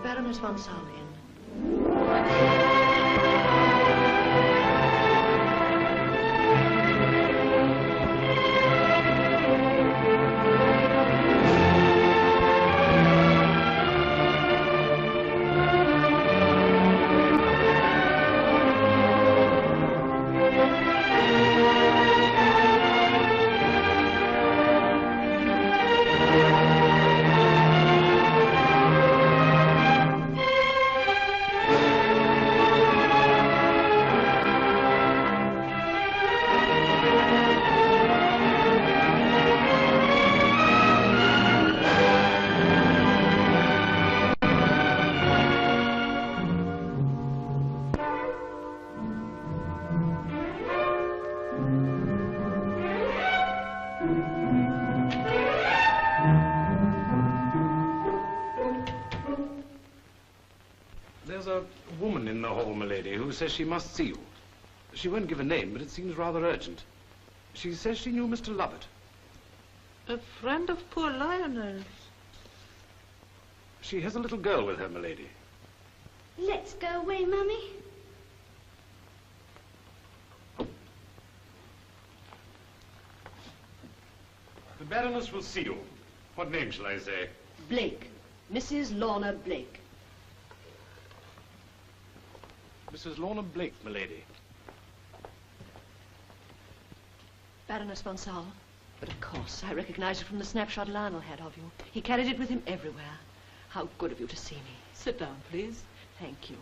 Baroness von Saul in. There's a woman in the hall, milady, who says she must see you. She won't give a name, but it seems rather urgent. She says she knew Mr. Lovett. A friend of poor Lionel's. She has a little girl with her, milady. Let's go away, Mummy. The Baroness will see you. What name shall I say? Blake. Mrs. Lorna Blake. Mrs. Lorna Blake, milady. Baroness von Saul. But of course, I recognized it from the snapshot Lionel had of you. He carried it with him everywhere. How good of you to see me. Sit down, please. Thank you.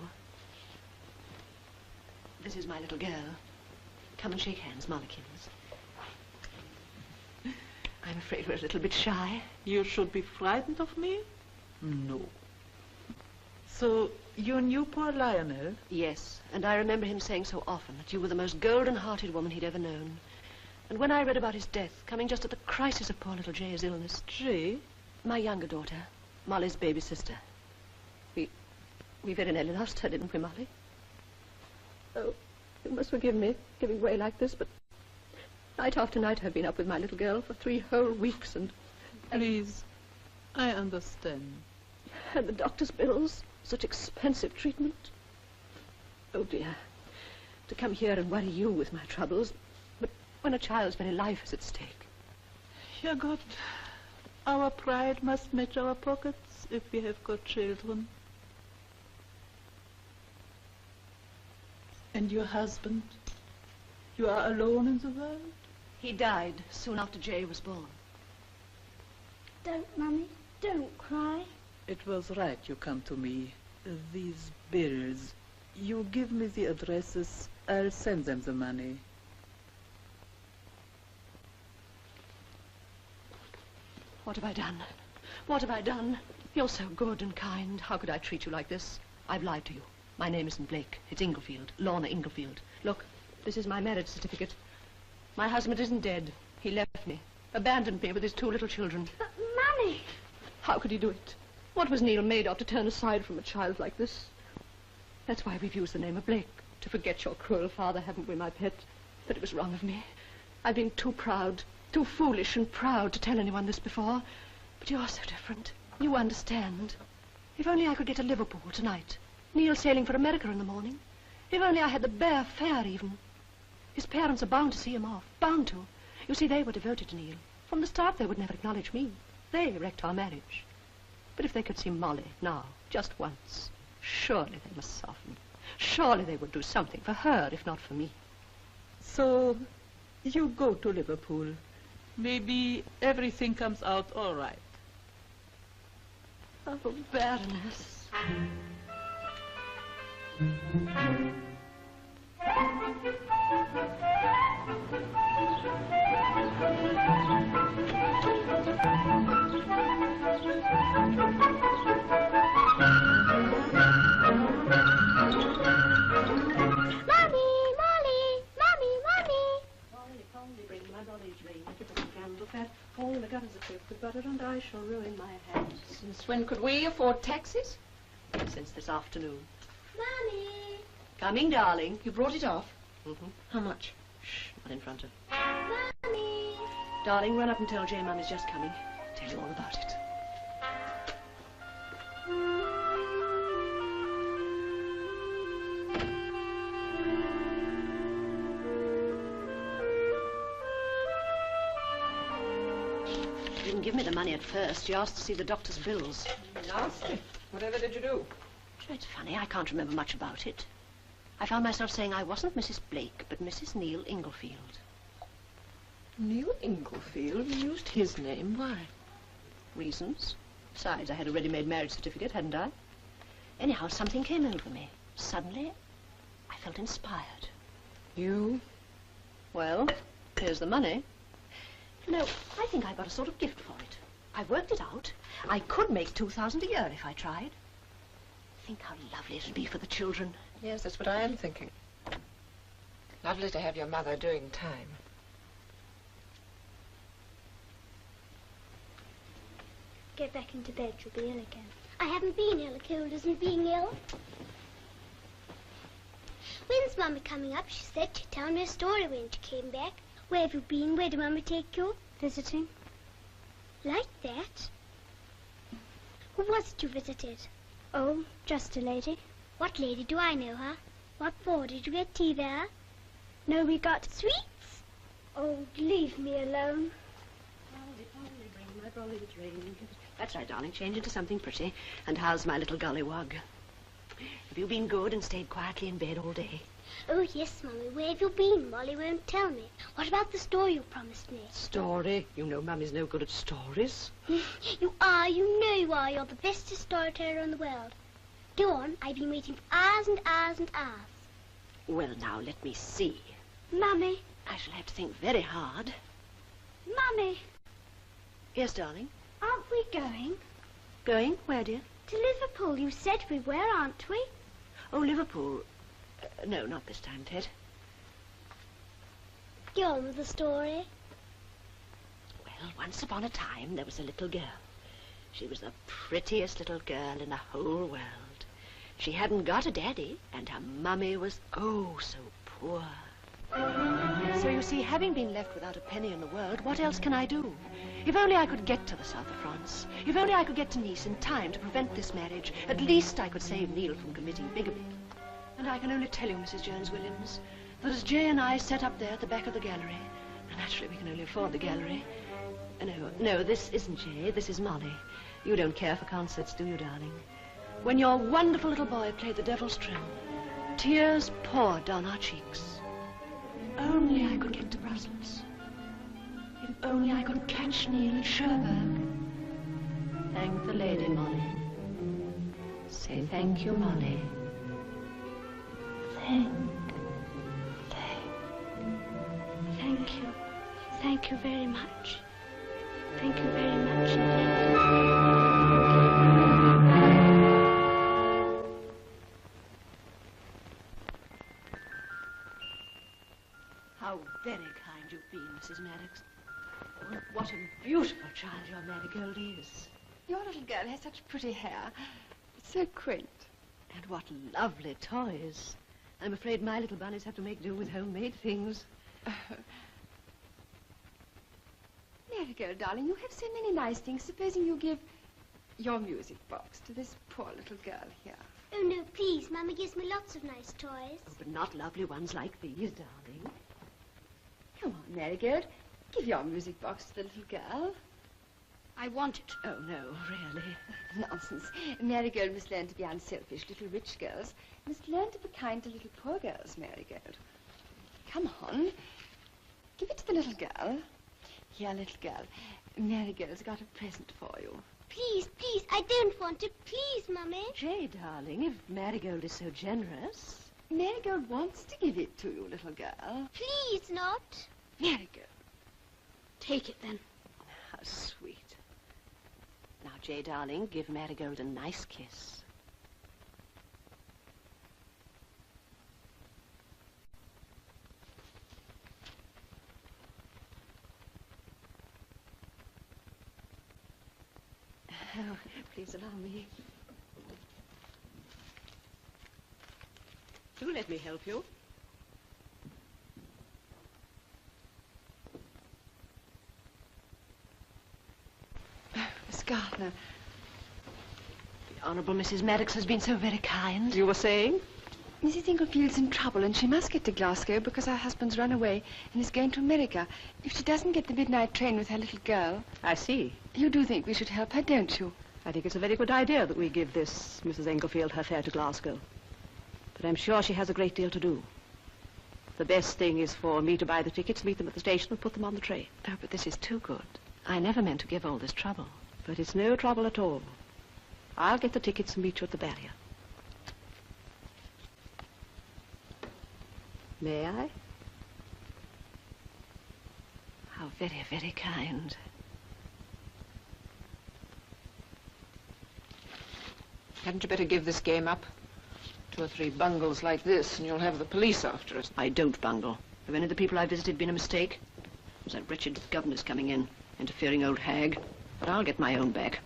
This is my little girl. Come and shake hands, Mollekins. I'm afraid we're a little bit shy. You should be frightened of me? No. So, you knew poor Lionel? Yes, and I remember him saying so often that you were the most golden-hearted woman he'd ever known. And when I read about his death, coming just at the crisis of poor little Jay's illness... Jay? My younger daughter, Molly's baby sister. We very nearly lost her, didn't we, Molly? Oh, you must forgive me giving way like this, but night after night I've been up with my little girl for 3 whole weeks and... Please, I understand. And the doctor's bills, such expensive treatment. Oh, dear. To come here and worry you with my troubles, but when a child's very life is at stake. Dear God, our pride must match our pockets if we have got children. And your husband? You are alone in the world? He died soon after Jay was born. Don't, Mummy. Don't cry. It was right you come to me. These bills. You give me the addresses, I'll send them the money. What have I done? What have I done? You're so good and kind. How could I treat you like this? I've lied to you. My name isn't Blake. It's Inglefield. Lorna Inglefield. Look, this is my marriage certificate. My husband isn't dead. He left me. Abandoned me with his 2 little children. But, Mummy! How could he do it? What was Neil made of to turn aside from a child like this? That's why we've used the name of Blake. To forget your cruel father, haven't we, my pet? But it was wrong of me. I've been too proud, too foolish and proud to tell anyone this before. But you're so different. You understand. If only I could get to Liverpool tonight. Neil sailing for America in the morning. If only I had the bare fare even. His parents are bound to see him off. Bound to. You see, they were devoted to Neil. From the start, they would never acknowledge me. They wrecked our marriage. But if they could see Molly now, just once, surely they must soften. Surely they would do something for her, if not for me. So, you go to Liverpool. Maybe everything comes out all right. Oh, Baroness. All the gutters are filled with butter, and I shall ruin my hat. Since when could we afford taxis? Since this afternoon. Mummy! Coming, darling. You brought it off? Mm-hmm. How much? Shh, not in front of. Mummy! Darling, run up and tell Jay Mum is just coming. Tell you all about it. give me the money at first. She asked to see the doctor's bills. Nasty. Whatever did you do? Sure, it's funny. I can't remember much about it. I found myself saying I wasn't Mrs. Blake, but Mrs. Neil Inglefield. Neil Inglefield? You used his name. Why? Reasons. Besides, I had a ready-made marriage certificate, hadn't I? Anyhow, something came over me. Suddenly, I felt inspired. You? Well, here's the money. You know, I think I got a sort of gift for it. I've worked it out. I could make 2,000 a year if I tried. Think how lovely it'd be for the children. Yes, that's what I am thinking. Lovely to have your mother doing time. Get back into bed, you'll be ill again. I haven't been ill. A cold isn't being ill. When's Mummy coming up? She said she'd tell me a story when she came back. Where have you been? Where did Mummy take you? Visiting. Like that? Who was it you visited? Oh, just a lady. What lady? Do I know her? What for? Did you get tea there? No, we got sweets. Oh, leave me alone. That's right, darling. Change into something pretty. And how's my little gollywog? Have you been good and stayed quietly in bed all day? Oh, yes, Mummy. Where have you been? Molly won't tell me. What about the story you promised me? Story? You know Mummy's no good at stories. You are. You know you are. You're the bestest storyteller in the world. Go on. I've been waiting for hours and hours and hours. Well, now, let me see. Mummy. I shall have to think very hard. Mummy. Yes, darling? Aren't we going? Going? Where, dear? To Liverpool. You said we were, aren't we? Oh, Liverpool. No, not this time, Ted. Go on with the story. Well, once upon a time, there was a little girl. She was the prettiest little girl in the whole world. She hadn't got a daddy, and her mummy was, oh, so poor. So you see, having been left without a penny in the world, what else can I do? If only I could get to the south of France. If only I could get to Nice in time to prevent this marriage, at least I could save Neil from committing bigamy. And I can only tell you, Mrs. Jones-Williams, that as Jay and I sat up there at the back of the gallery, and naturally we can only afford the gallery. No, this isn't Jay, this is Molly. You don't care for concerts, do you, darling? When your wonderful little boy played the Devil's Trill, tears poured down our cheeks. Only I could get to Brussels. If only I could catch Neil at Cherbourg. Thank the lady, Molly. Say thank you, Molly. Thank you. Thank you very much. Thank you very much indeed. How very kind you've been, Mrs. Maddox. Oh, what a beautiful child your Marigold is. Your little girl has such pretty hair. It's so quaint. And what lovely toys. I'm afraid my little bunnies have to make do with homemade things. Marigold, darling, you have so many nice things. Supposing you give your music box to this poor little girl here. Oh, no, please. Mummy gives me lots of nice toys. Oh, but not lovely ones like these, darling. Come on, Marigold. Give your music box to the little girl. I want it. Oh, no, really. Nonsense. Marigold must learn to be unselfish. Little rich girls must learn to be kind to little poor girls, Marigold. Come on. Give it to the little girl. Here, little girl. Marigold's got a present for you. Please, please. I don't want it. Please, Mummy. Jay, darling, if Marigold is so generous. Marigold wants to give it to you, little girl. Please not. Marigold. Take it, then. How sweet. Now, Jay, darling, give Marigold a nice kiss. Oh, please allow me. Do let me help you. Miss Gardner. The Honourable Mrs. Maddox has been so very kind. You were saying? Mrs. Inglefield's in trouble and she must get to Glasgow because her husband's run away and is going to America. If she doesn't get the midnight train with her little girl... I see. You do think we should help her, don't you? I think it's a very good idea that we give this Mrs. Inglefield her fare to Glasgow. But I'm sure she has a great deal to do. The best thing is for me to buy the tickets, meet them at the station and put them on the train. Oh, but this is too good. I never meant to give all this trouble. But it's no trouble at all. I'll get the tickets and meet you at the barrier. May I? How very, very kind. Hadn't you better give this game up? 2 or 3 bungles like this, and you'll have the police after us. I don't bungle. Have any of the people I visited been a mistake? It was that wretched governor's coming in, interfering old hag. But I'll get my own back.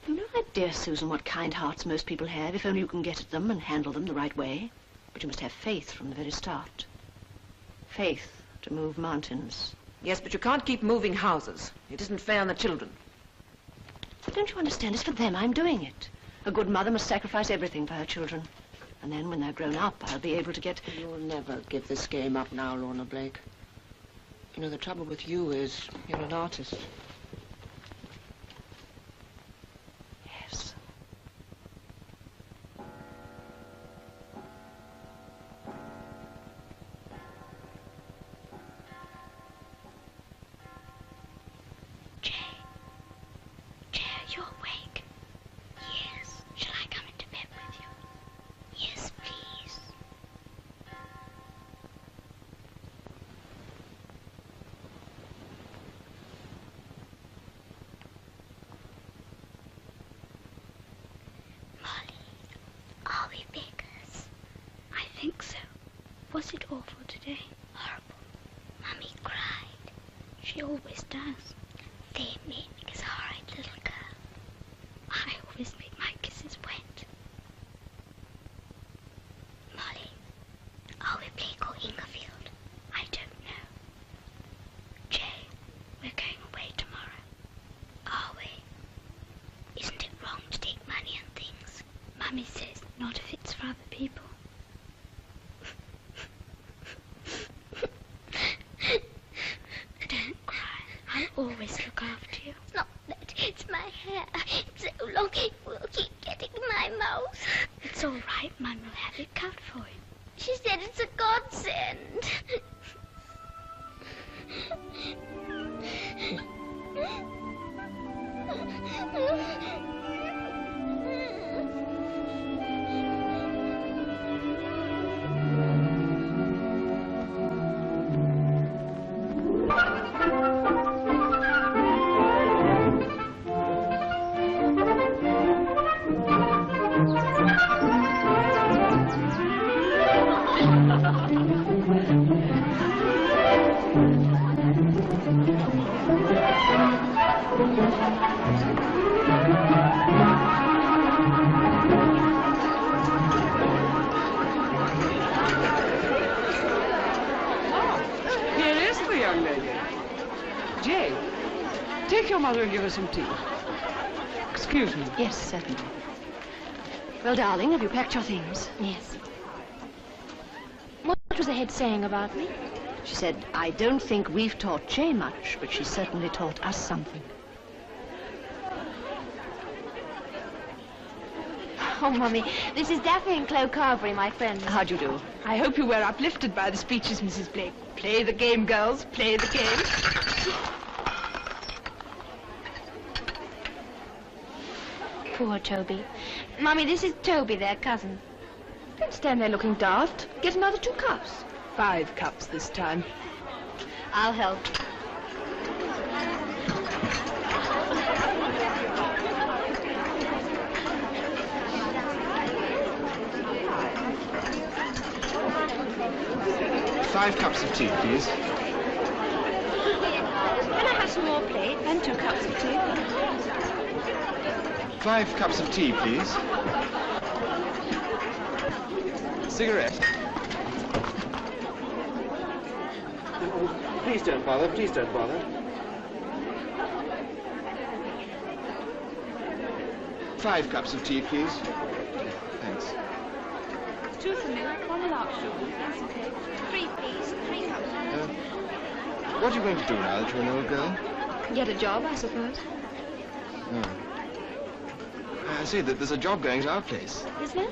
You know, my dear Susan, what kind hearts most people have, if only you can get at them and handle them the right way. But you must have faith from the very start. Faith to move mountains. Yes, but you can't keep moving houses. It isn't fair on the children. Don't you understand? It's for them I'm doing it. A good mother must sacrifice everything for her children. And then when they're grown up, I'll be able to get... You'll never give this game up now, Lorna Blake. You know, the trouble with you is you're an artist. Yes. Jay, are you awake? Yes. Shall I come into bed with you? Yes, please. Molly, are we beggars? I think so. Was it awful today? Horrible. Mummy cried. She always does. They made me kiss a horrid little girl. I always make my kisses wet. Molly, are we Blake or Ingerfield? I don't know. Jay, we're going away tomorrow. Are we? Isn't it wrong to take money and things? Mummy says not if it's for other people. Don't cry. I'll always look after you. It's not that. It's my hair. It's so long it will keep getting in my mouth. It's all right. Mum will have it cut for you. She said it's a godsend. Here is the young lady. Jay, take your mother and give her some tea. Excuse me. Yes, certainly. Well, darling, have you packed your things? Yes. What was the head saying about me? She said, I don't think we've taught Jay much, but she certainly taught us something. Oh, Mummy, this is Daphne and Chloe Carberry, my friends. How'd you do? I hope you were uplifted by the speeches, Mrs. Blake. Play the game, girls. Play the game. Poor Toby. Mummy, this is Toby, their cousin. Don't stand there looking daft. Get another 2 cups. 5 cups this time. I'll help. Five cups of tea, please. Can I have some more plates? And 2 cups of tea. 5 cups of tea, please. Cigarette. Please don't bother, please don't bother. 5 cups of tea, please. Thanks. 2 for milk, 1 without sugar. That's okay. 3, please. 3 cups. What are you going to do now that you're an old girl? Get a job, I suppose. Oh. I see that there's a job going to our place. Is there?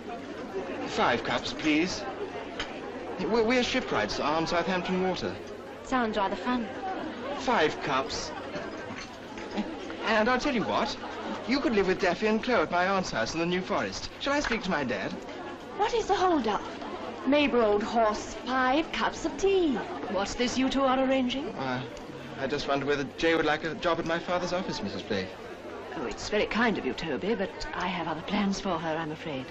5 cups, please. We're shipwrights on Southampton Water. Sounds rather fun. 5 cups. And I'll tell you what. You could live with Daffy and Chloe at my aunt's house in the New Forest. Shall I speak to my dad? What is the hold-up? Neighbour, old horse, 5 cups of tea. What's this you two are arranging? I just wonder whether Jay would like a job at my father's office, Mrs. Blake. Oh, it's very kind of you, Toby, but I have other plans for her, I'm afraid.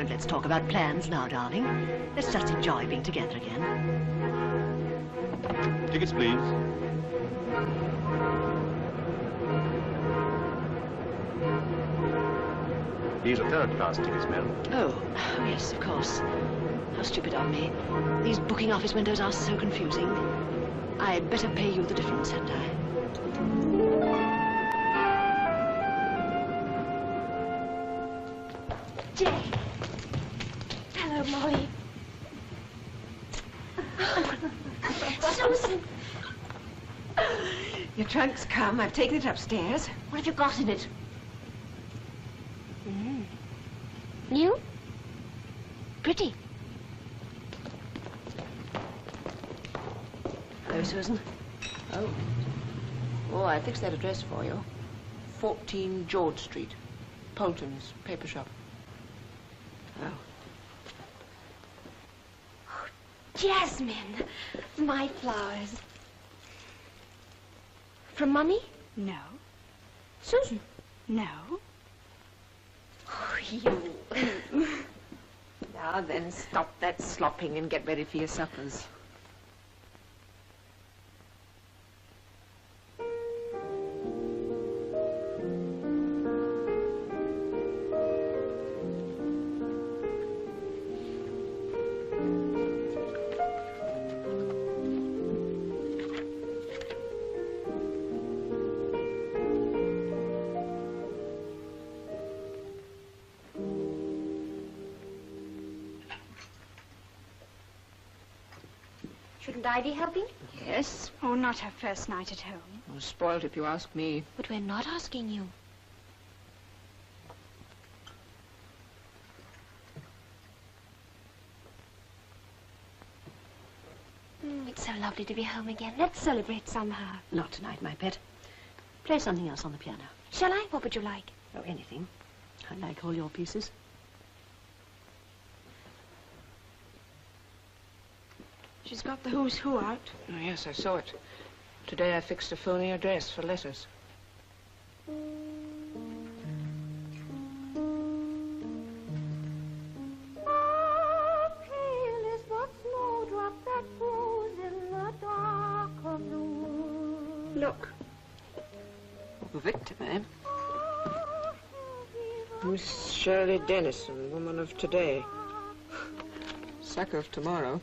Let's talk about plans now, darling. Let's just enjoy being together again. Tickets, please. These are third-class tickets, ma'am. Oh, yes, of course. How stupid of me. These booking office windows are so confusing. I'd better pay you the difference, hadn't I? Jay. Hello, Molly. Susan. Your trunk's come. I've taken it upstairs. What have you got in it? New? Pretty. Hello, Susan. Oh, I fixed that address for you. 14 George Street. Polton's paper shop. Oh. Jasmine. My flowers. From Mummy? No. Susan? No. Oh, you. Now then, stop that slopping and get ready for your suppers. Shouldn't I be helping? Yes. Oh, not her first night at home. Well, spoiled if you ask me. But we're not asking you. It's so lovely to be home again. Let's celebrate somehow. Not tonight, my pet. Play something else on the piano. Shall I? What would you like? Oh, anything. I like all your pieces. She's got the who's who out. Oh, yes, I saw it. Today I fixed a phony address for letters. Look. Victim, eh? Miss Shirley Dennison, woman of today. Sucker of tomorrow.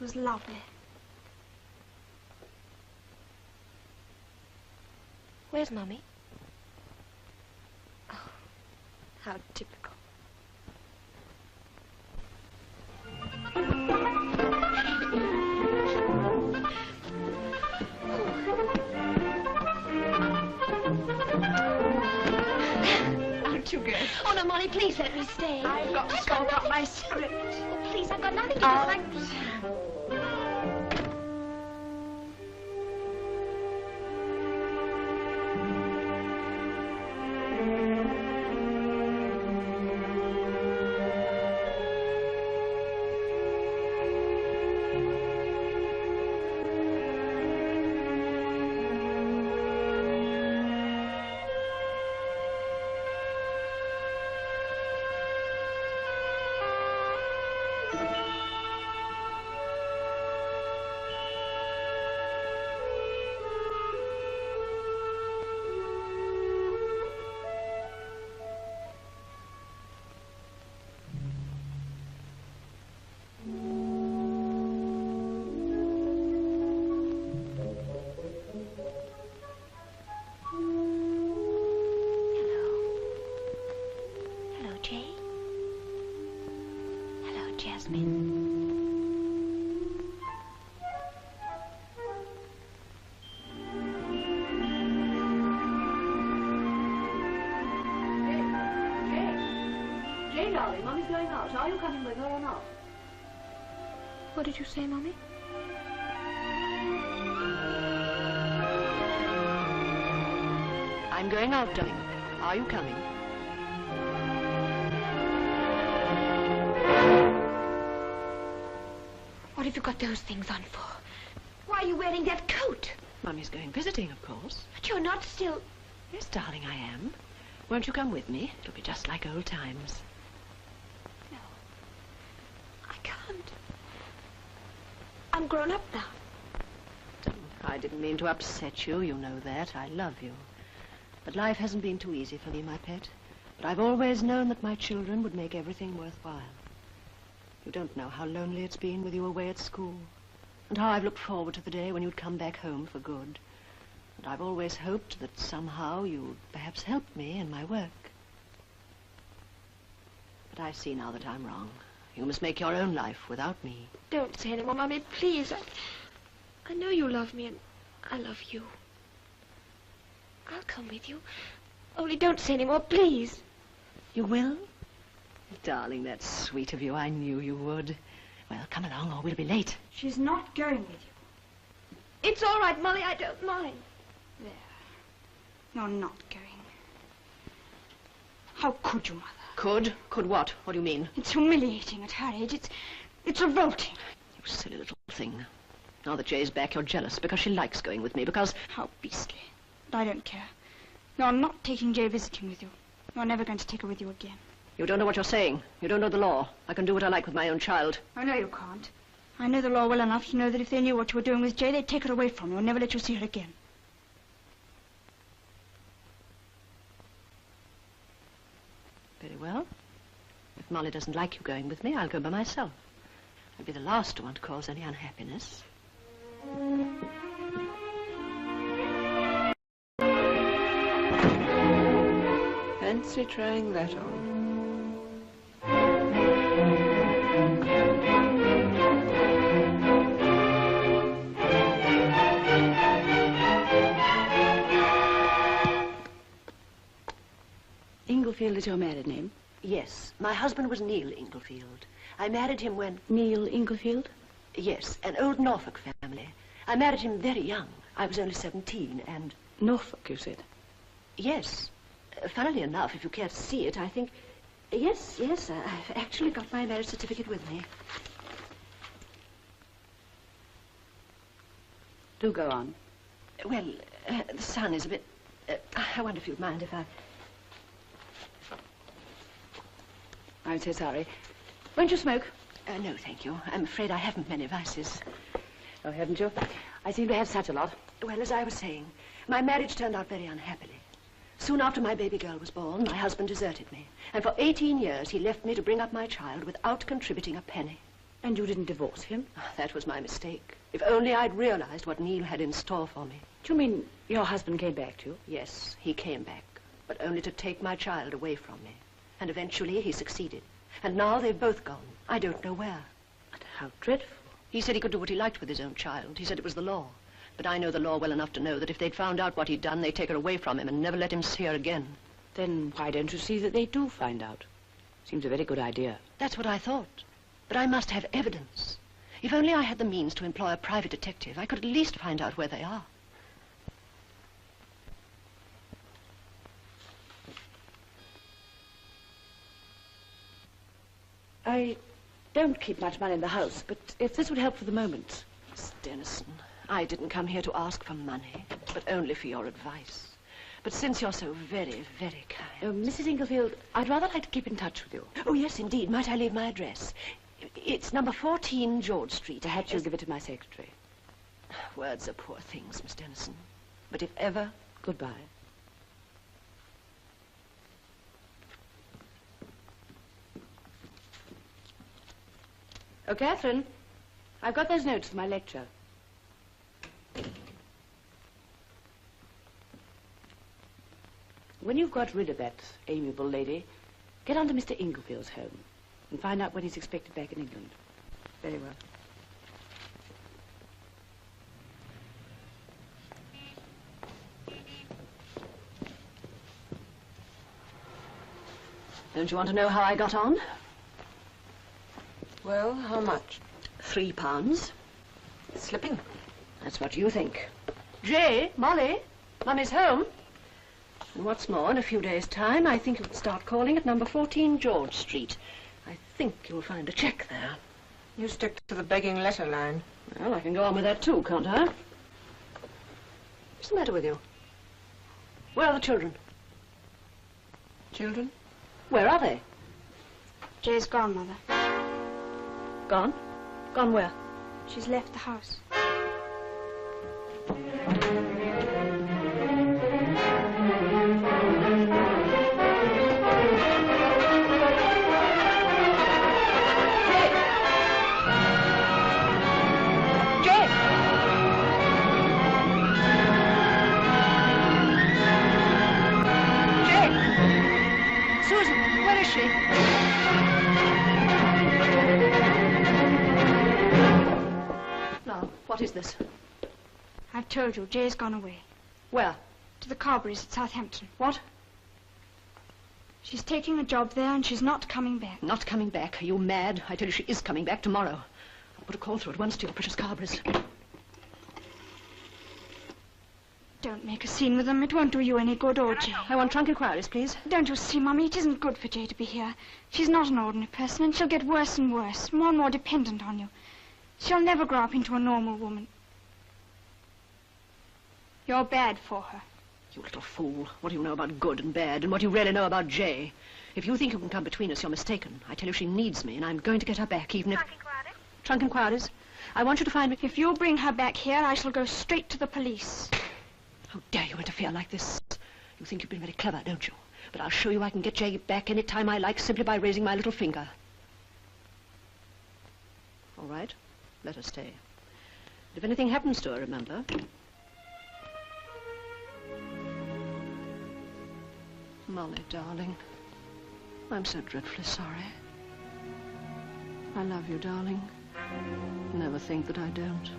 was lovely. Where's Mummy? Oh, how typical. Aren't you good? Oh, no, Molly, please let me stay. I've got to sort out my script. Oh, please, I've got nothing to do with Darling, Mummy's going out. Are you coming with her or not? What did you say, Mummy? I'm going out, darling. Are you coming? What have you got those things on for? Why are you wearing that coat? Mummy's going visiting, of course. But you're not still... Yes, darling, I am. Won't you come with me? It'll be just like old times. No. I can't. I'm grown up now. I didn't mean to upset you, you know that. I love you. But life hasn't been too easy for me, my pet. But I've always known that my children would make everything worthwhile. You don't know how lonely it's been with you away at school, and how I've looked forward to the day when you'd come back home for good. And I've always hoped that somehow you'd perhaps help me in my work. But I see now that I'm wrong. You must make your own life without me. Don't say any more, Mummy, please. I know you love me, and I love you. I'll come with you. Only don't say any more, please. You will? Darling, that's sweet of you. I knew you would. Well, come along or we'll be late. She's not going with you. It's all right, Molly. I don't mind. There. You're not going. How could you, Mother? Could? Could what? What do you mean? It's humiliating at her age. It's revolting. You silly little thing. Now that Jay's back, you're jealous because she likes going with me, because... How beastly. But I don't care. You're not taking Jay visiting with you. You're never going to take her with you again. You don't know what you're saying. You don't know the law. I can do what I like with my own child. I know you can't. I know the law well enough to know that if they knew what you were doing with Jay, they'd take her away from you and never let you see her again. Very well. If Molly doesn't like you going with me, I'll go by myself. I'd be the last to want to cause any unhappiness. Fancy trying that on. Inglefield is your married name? Yes. My husband was Neil Inglefield. I married him when... Neil Inglefield? Yes, an old Norfolk family. I married him very young. I was only 17, and... Norfolk, you said? Yes. Funnily enough, if you care to see it, I think... Yes, I've actually got my marriage certificate with me. Do go on. Well, the sun is a bit... I wonder if you'd mind if I... I'm so sorry. Won't you smoke? No, thank you. I'm afraid I haven't many vices. Oh, haven't you? I seem to have such a lot. Well, as I was saying, my marriage turned out very unhappily. Soon after my baby girl was born, my husband deserted me. And for 18 years, he left me to bring up my child without contributing a penny. And you didn't divorce him? That was my mistake. If only I'd realized what Neil had in store for me. Do you mean your husband came back to you? Yes, he came back, but only to take my child away from me. And eventually he succeeded. And now they've both gone. I don't know where. But how dreadful. He said he could do what he liked with his own child. He said it was the law. But I know the law well enough to know that if they'd found out what he'd done, they'd take her away from him and never let him see her again. Then why don't you see that they do find out? Seems a very good idea. That's what I thought. But I must have evidence. If only I had the means to employ a private detective, I could at least find out where they are. I don't keep much money in the house, but if this would help for the moment. Miss Dennison, I didn't come here to ask for money, but only for your advice. But since you're so very, very kind... Mrs. Inglefield, I'd rather like to keep in touch with you. Oh, yes, indeed. Might I leave my address? It's number 14 George Street. Perhaps you'll give it to my secretary. Words are poor things, Miss Dennison. But if ever... Goodbye. Oh, Catherine, I've got those notes for my lecture. When you've got rid of that amiable lady, get on to Mr. Inglefield's home and find out when he's expected back in England. Very well. Don't you want to know how I got on? Well, how much? £3. Slipping. That's what you think. Jay, Molly, Mummy's home. And what's more, in a few days' time, I think you could start calling at number 14 George Street. I think you'll find a cheque there. You stick to the begging letter line. Well, I can go on with that too, can't I? What's the matter with you? Where are the children? Children? Where are they? Jay's gone, Mother. Gone? Gone where? She's left the house. What is this? I've told you, Jay's gone away. Where? To the Carberries at Southampton. What? She's taking a job there and she's not coming back. Not coming back? Are you mad? I tell you she is coming back tomorrow. I'll put a call through at once to your precious Carberries. Don't make a scene with them. It won't do you any good or Jay. I want trunk inquiries, please. Don't you see, Mummy? It isn't good for Jay to be here. She's not an ordinary person and she'll get worse and worse, more and more dependent on you. She'll never grow up into a normal woman. You're bad for her. You little fool. What do you know about good and bad, and what do you really know about Jay? If you think you can come between us, you're mistaken. I tell you she needs me, and I'm going to get her back, even if... Trunk inquiries? Trunk inquiries? I want you to find me... If you bring her back here, I shall go straight to the police. How dare you interfere like this? You think you've been very clever, don't you? But I'll show you I can get Jay back any time I like, simply by raising my little finger. All right. Let her stay. If anything happens to her, remember... Molly, darling, I'm so dreadfully sorry. I love you, darling. Never think that I don't.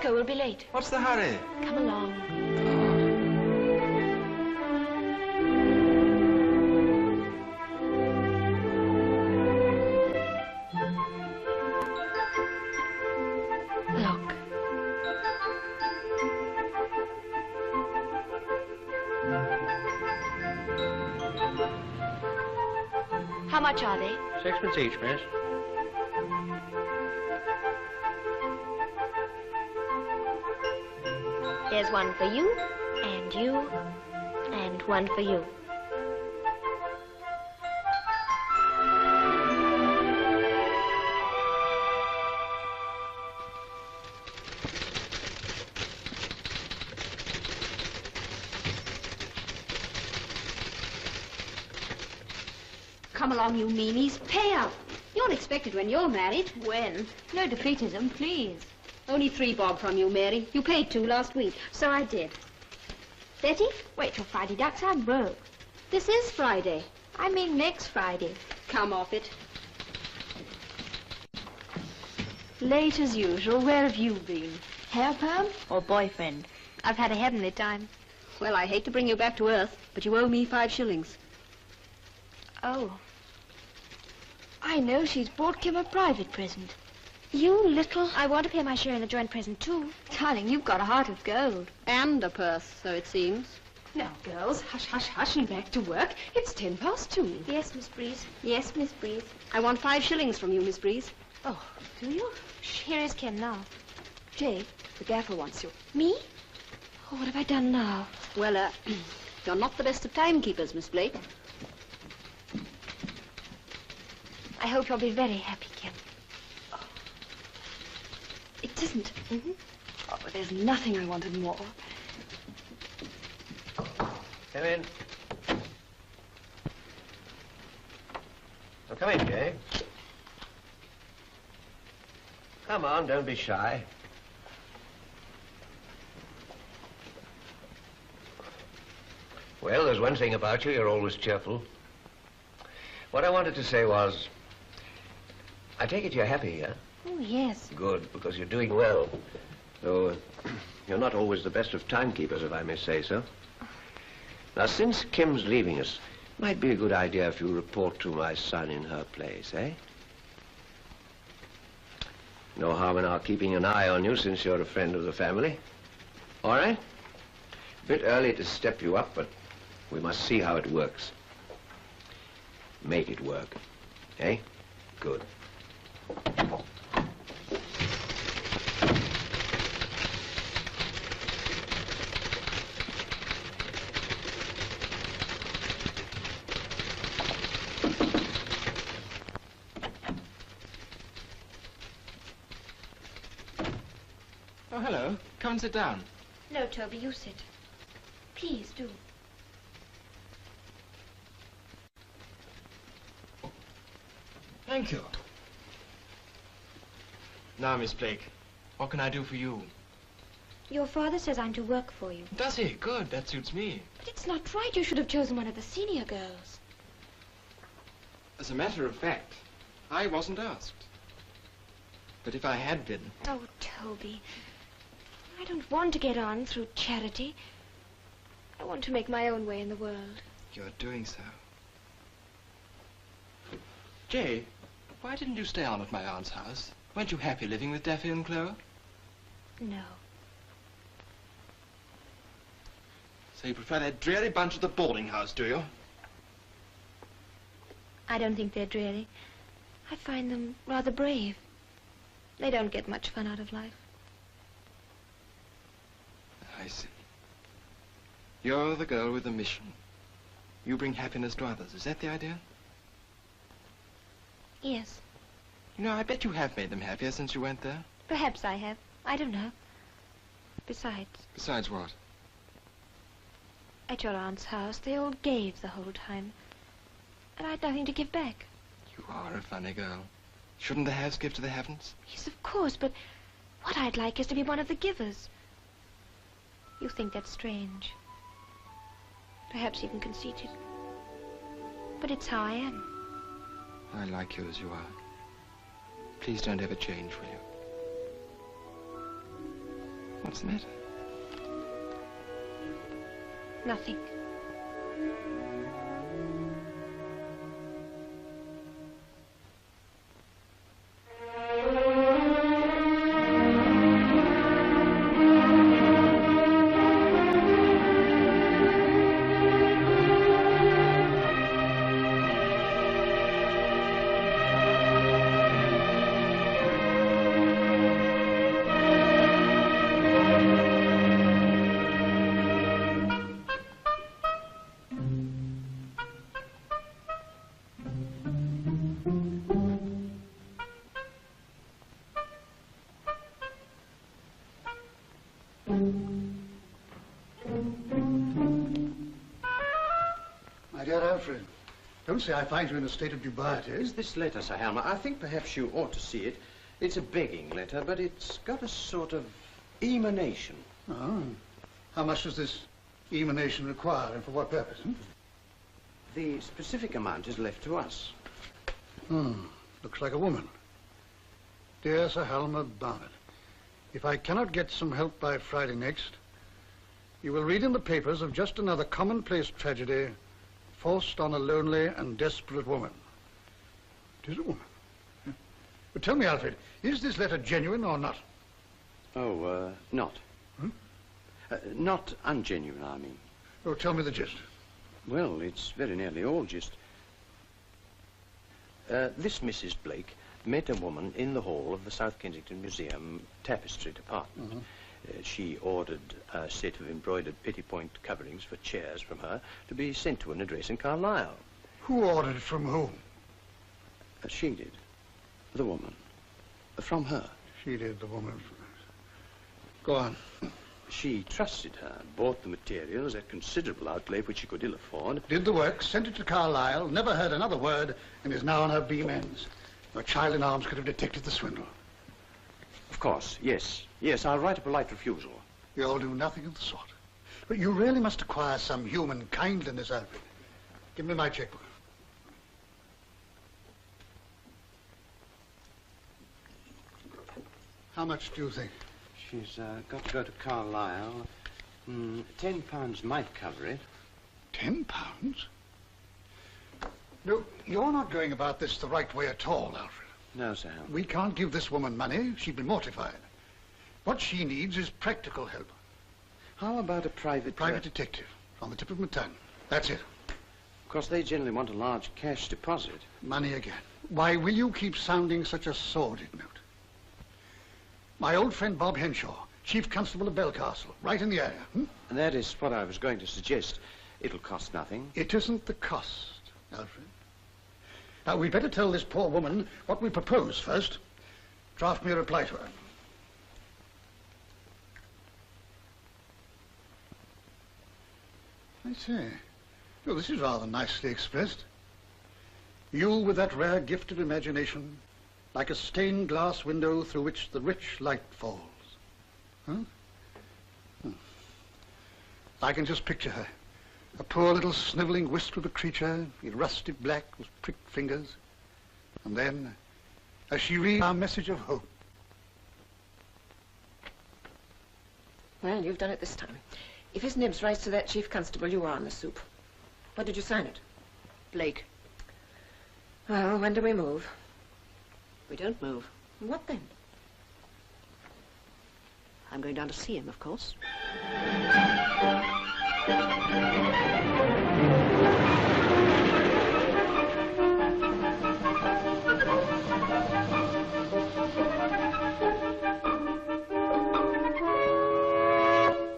We'll be late. What's the hurry? Come along. Look. How much are they? 6pence each, miss. There's one for you, and one for you. Come along, you meanies. Pay up. You won't expect it when you're married. When? No defeatism, please. Only 3 bob from you, Mary. You paid 2 last week. So I did. Betty? Wait till Friday, Ducks. I'm broke. This is Friday. I mean next Friday. Come off it. Late as usual. Where have you been? Hair perm or boyfriend? I've had a heavenly time. Well, I hate to bring you back to earth, but you owe me 5 shillings. Oh. I know she's bought Kim a private present. You little... I want to pay my share in the joint present, too. Darling, you've got a heart of gold. And a purse, so it seems. Now, girls, hush, hush, hush, and back to work. It's 2:10. Yes, Miss Breeze. Yes, Miss Breeze. I want 5 shillings from you, Miss Breeze. Oh, do you? Here is Kim now. Jay, the gaffer wants you. Me? Oh, what have I done now? Well, you're not the best of timekeepers, Miss Blake. I hope you'll be very happy, Kim. It isn't. Mm-hmm. Oh, but there's nothing I wanted more. Come in. Well, come in, Jay. Come on, don't be shy. Well, there's one thing about you, you're always cheerful. What I wanted to say was, I take it you're happy here? Oh, yes. Good, because you're doing well. Though you're not always the best of timekeepers, if I may say so. Now, since Kim's leaving us, it might be a good idea if you report to my son in her place, eh? No harm in our keeping an eye on you since you're a friend of the family. All right? A bit early to step you up, but we must see how it works. Make it work, eh? Good. Oh, hello. Come and sit down. No, Toby, you sit. Please do. Thank you. Now, Miss Blake, what can I do for you? Your father says I'm to work for you. Does he? Good. That suits me. But it's not right. You should have chosen one of the senior girls. As a matter of fact, I wasn't asked. But if I had been... Oh, Toby. I don't want to get on through charity. I want to make my own way in the world. You're doing so. Jay, why didn't you stay on at my aunt's house? Weren't you happy living with Daffy and Chloe? No. So you prefer that dreary bunch at the boarding house, do you? I don't think they're dreary. I find them rather brave. They don't get much fun out of life. I see. You're the girl with the mission. You bring happiness to others. Is that the idea? Yes. You know, I bet you have made them happier since you went there. Perhaps I have. I don't know. Besides... Besides what? At your aunt's house, they all gave the whole time. And I had nothing to give back. You are a funny girl. Shouldn't the haves give to the haven'ts? Yes, of course, but what I'd like is to be one of the givers. You think that's strange. Perhaps even conceited. But it's how I am. I like you as you are. Please don't ever change, will you? What's the matter? Nothing. Alfred, don't say I find you in a state of dubiety. Is this letter, Sir Helmer? I think perhaps you ought to see it. It's a begging letter, but it's got a sort of emanation. Oh. How much does this emanation require, and for what purpose? The specific amount is left to us. Looks like a woman. Dear Sir Helmer Barnett, if I cannot get some help by Friday next, you will read in the papers of just another commonplace tragedy forced on a lonely and desperate woman. It is a woman. But tell me, Alfred, is this letter genuine or not? Oh, not. Not ungenuine, I mean. Oh, tell me the gist. Well, it's very nearly all gist. This Mrs. Blake met a woman in the hall of the South Kensington Museum tapestry department. She ordered a set of embroidered pettipoint coverings for chairs from her to be sent to an address in Carlisle. Who ordered from whom? She did. The woman. From her. She did, the woman. Go on. She trusted her, bought the materials at considerable outlay which she could ill afford. Did the work, sent it to Carlisle, never heard another word, and is now on her beam ends. Your child in arms could have detected the swindle. Of course, yes. Yes, I'll write a polite refusal. You'll do nothing of the sort. But you really must acquire some human kindliness, Alfred. Give me my checkbook. How much do you think? She's got to go to Carlisle. £10 might cover it. £10? No, you're not going about this the right way at all, Alfred. No, Sir Helmer. We can't give this woman money. She'd be mortified. What she needs is practical help. How about a private... Private detective on the tip of my tongue. That's it. Of course, they generally want a large cash deposit. Money again. Why will you keep sounding such a sordid note? My old friend Bob Henshaw, Chief Constable of Belcastle, right in the area. And that is what I was going to suggest. It'll cost nothing. It isn't the cost, Alfred. Now, we'd better tell this poor woman what we propose first. Draft me a reply to her. I say. Oh, this is rather nicely expressed. You with that rare gift of imagination, like a stained glass window through which the rich light falls. I can just picture her. A poor little snivelling wisp of a creature, in rusty black with pricked fingers. And then, as she reads our message of hope. Well, you've done it this time. If his nibs rise to that Chief Constable, you are in the soup. When did you sign it? Blake. Well, when do we move? We don't move. What then? I'm going down to see him, of course.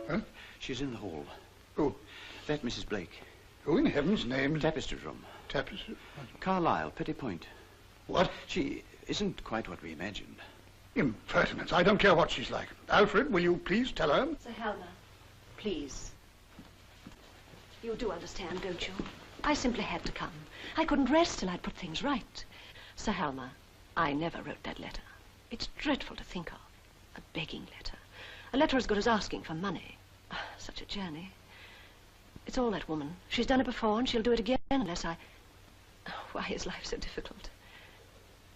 Huh? She's in the hall. Who? That Mrs. Blake. Who in heaven's name? Tapestry room. Tapestry? Carlisle, Pettipoint. What? She isn't quite what we imagined. Impertinence. I don't care what she's like. Alfred, will you please tell her? Sir Helmer, please. You do understand, don't you? I simply had to come. I couldn't rest till I'd put things right. Sir Helmer, I never wrote that letter. It's dreadful to think of. A begging letter. A letter as good as asking for money. Such a journey. It's all that woman. She's done it before and she'll do it again unless I... Why is life so difficult?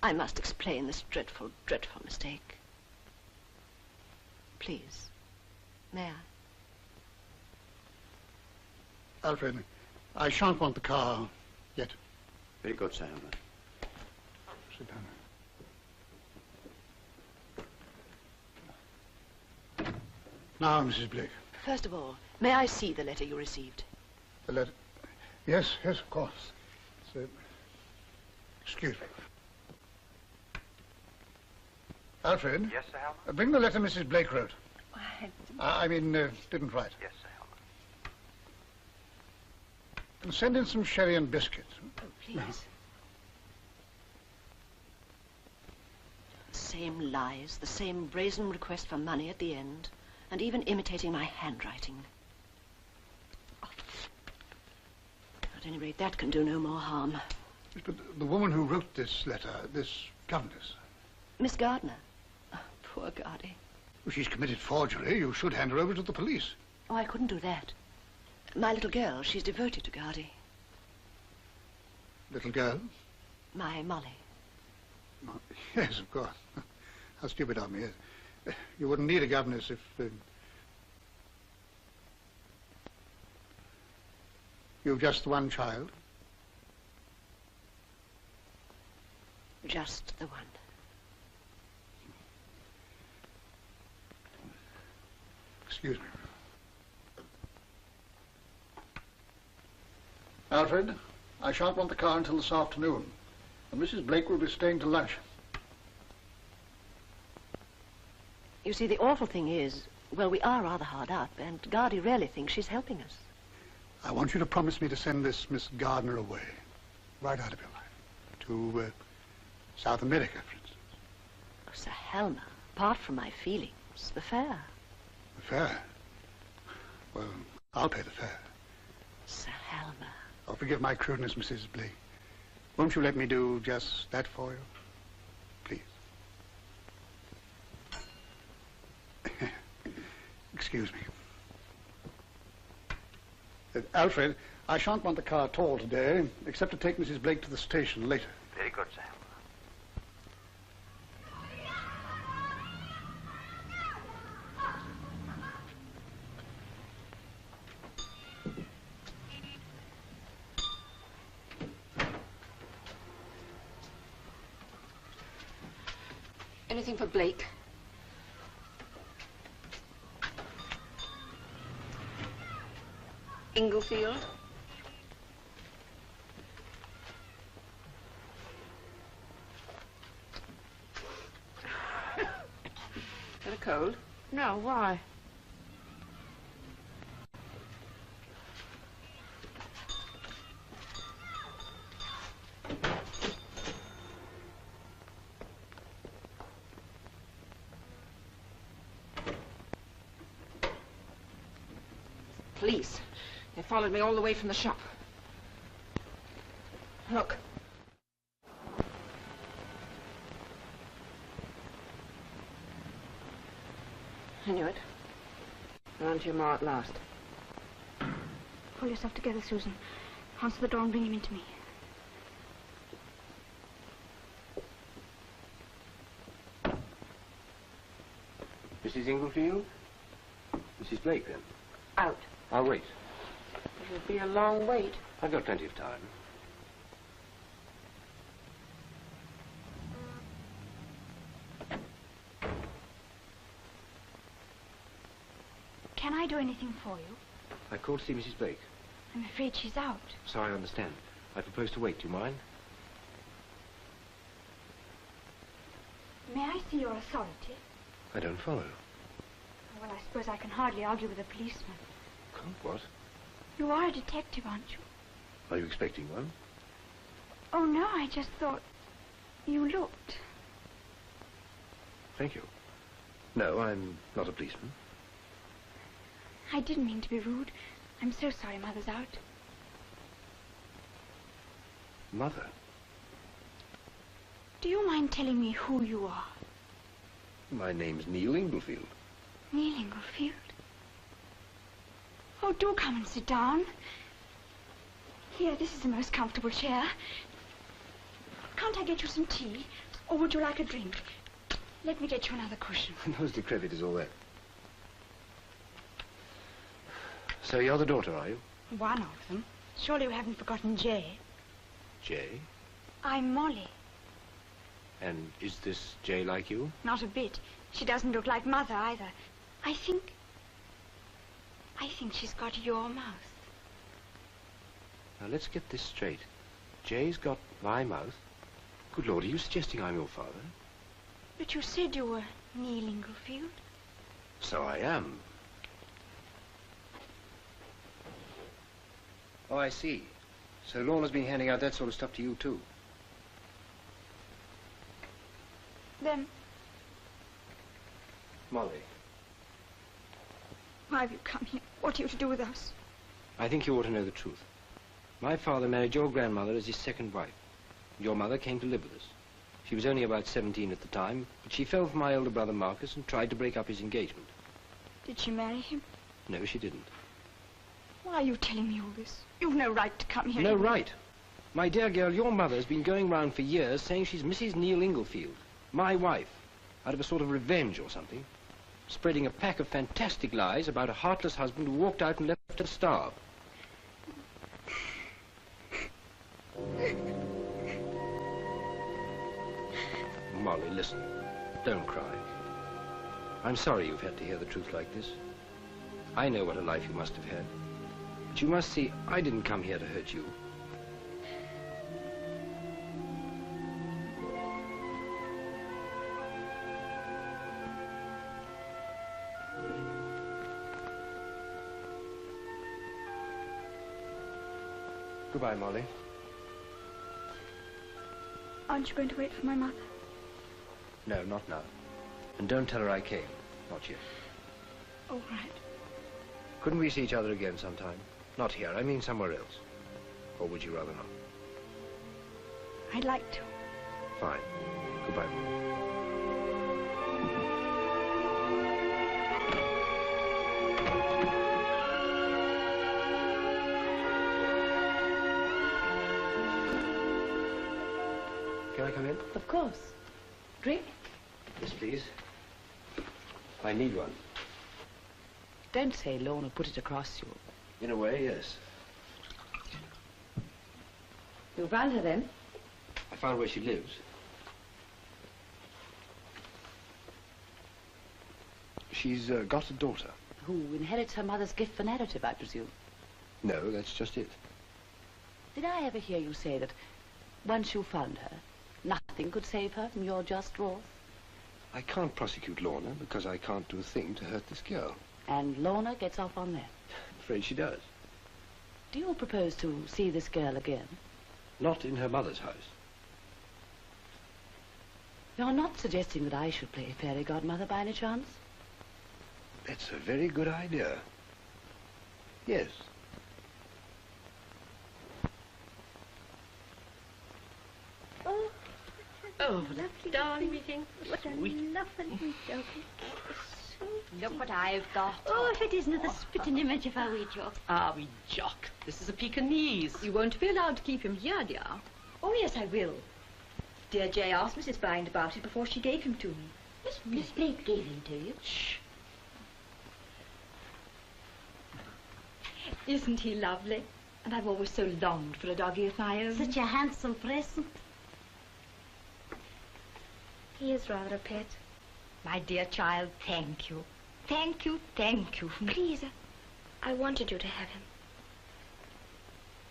I must explain this dreadful, dreadful mistake. Please, may I? Alfred, I shan't want the car yet. Very good, Sir Helmer. Sit down. Now, Mrs. Blake. First of all, may I see the letter you received? The letter? Yes, yes, of course. So, excuse me. Alfred? Yes, Sir Helmer? Bring the letter Mrs. Blake wrote. I mean, didn't write. Yes, Sir Helmer. And send in some sherry and biscuits. Oh, please. The same lies, the same brazen request for money at the end, and even imitating my handwriting. Oh. At any rate, that can do no more harm. But the woman who wrote this letter, this governess... Miss Gardner. Oh, poor Gardy. Well, she's committed forgery. You should hand her over to the police. Oh, I couldn't do that. My little girl, she's devoted to Gardy. Little girl? My Molly. Oh, yes, of course. How stupid of me. Yes. You wouldn't need a governess if... You've just one child? Just the one. Excuse me. Alfred, I shan't want the car until this afternoon, and Mrs. Blake will be staying to lunch. You see, the awful thing is, well, we are rather hard up, and Gardy really thinks she's helping us. I want you to promise me to send this Miss Gardner away, right out of your life, to South America, for instance. Oh, Sir Helmer, apart from my feelings, the fare. The fare? Well, I'll pay the fare. Sir Helmer. Oh, forgive my crudeness, Mrs. Blake. Won't you let me do just that for you? Please. Excuse me. Alfred, I shan't want the car at all today, except to take Mrs. Blake to the station later. Very good, Sir. Anything for Blake? Inglefield? Got a cold? No, why? Police. They followed me all the way from the shop. Look. I knew it. You're on to your ma at last. Pull yourself together, Susan. Answer the door and bring him into me. Mrs. Inglefield? Mrs. Blake, then? Out. I'll wait. It'll be a long wait. I've got plenty of time. Can I do anything for you? I called to see Mrs. Blake. I'm afraid she's out. Sorry, I understand. I propose to wait. Do you mind? May I see your authority? I don't follow. Well, I suppose I can hardly argue with a policeman. What? You are a detective, aren't you? Are you expecting one? Oh, no, I just thought you looked. Thank you. No, I'm not a policeman. I didn't mean to be rude. I'm so sorry Mother's out. Mother? Do you mind telling me who you are? My name's Neil Inglefield. Neil Inglefield? Oh, do come and sit down. Here, this is the most comfortable chair. Can't I get you some tea? Or would you like a drink? Let me get you another cushion. Most decrepit is all that. So you're the daughter, are you? One of them. Surely you haven't forgotten Jay. Jay? I'm Molly. And is this Jay like you? Not a bit. She doesn't look like Mother either. I think she's got your mouth. Now, let's get this straight. Jay's got my mouth? Good Lord, are you suggesting I'm your father? But you said you were Neil Inglefield. So I am. Oh, I see. So Lorna's been handing out that sort of stuff to you, too. Then, Molly, why have you come here? What are you to do with us? I think you ought to know the truth. My father married your grandmother as his second wife. Your mother came to live with us. She was only about 17 at the time, but she fell for my elder brother Marcus and tried to break up his engagement. Did she marry him? No, she didn't. Why are you telling me all this? You've no right to come here. No right. My dear girl, your mother's been going round for years saying she's Mrs. Neil Inglefield, my wife, out of a sort of revenge or something, spreading a pack of fantastic lies about a heartless husband who walked out and left her to starve. Molly, listen. Don't cry. I'm sorry you've had to hear the truth like this. I know what a life you must have had. But you must see, I didn't come here to hurt you. Goodbye, Molly. Aren't you going to wait for my mother? No, not now. And don't tell her I came. Not yet. All right. Couldn't we see each other again sometime? Not here, I mean somewhere else. Or would you rather not? I'd like to. Fine. Goodbye, Molly. Can I come in? Of course. Drink? Yes, please. I need one. Don't say Lorna put it across you. In a way, yes. You found her then? I found where she lives. She's got a daughter. Who inherits her mother's gift for narrative, I presume. No, that's just it. Did I ever hear you say that once you found her, nothing could save her from your just wrath? I can't prosecute Lorna because I can't do a thing to hurt this girl. And Lorna gets off on that? I'm afraid she does. Do you propose to see this girl again? Not in her mother's house. You're not suggesting that I should play fairy godmother by any chance? That's a very good idea. Yes. Oh, lovely, darling meeting. What a lovely dog. Look what I've got. Oh, if it isn't the spitting image of our wee Jock. Ah, wee Jock. This is a Pekingese. You won't be allowed to keep him here, dear. Oh, yes, I will. Dear Jay asked Mrs. Bind about it before she gave him to me. Miss Blake gave him to you? Shh. Isn't he lovely? And I've always so longed for a doggy of my own. Such a handsome present. He is rather a pet. My dear child, thank you. Thank you, thank you. Please, I wanted you to have him.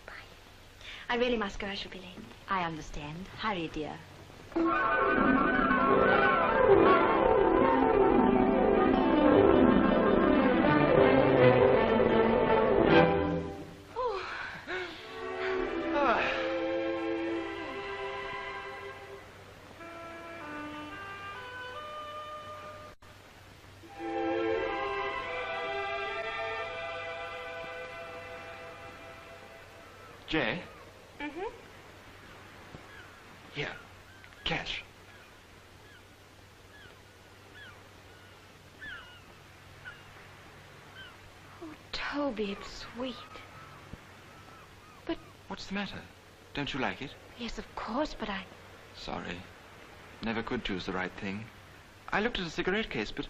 Bye. I really must go. I shall be late. I understand. Hurry, dear. Jay? Mm-hmm. Here. Catch. Oh, Toby, it's sweet. But... What's the matter? Don't you like it? Yes, of course, but I... Sorry. Never could choose the right thing. I looked at a cigarette case, but,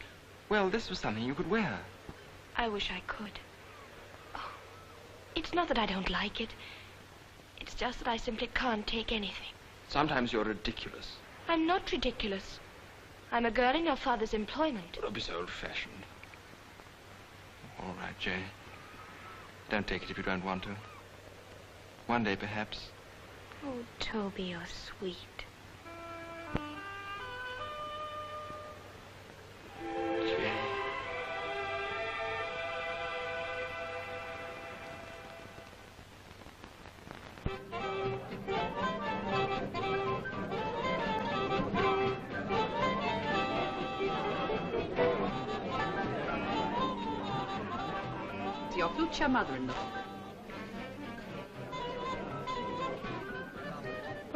well, this was something you could wear. I wish I could. Oh, it's not that I don't like it. It's just that I simply can't take anything. Sometimes you're ridiculous. I'm not ridiculous. I'm a girl in your father's employment. Don't be so old-fashioned. All right, Jay. Don't take it if you don't want to. One day, perhaps. Oh, Toby, you're sweet. Jay. To your future mother-in-law.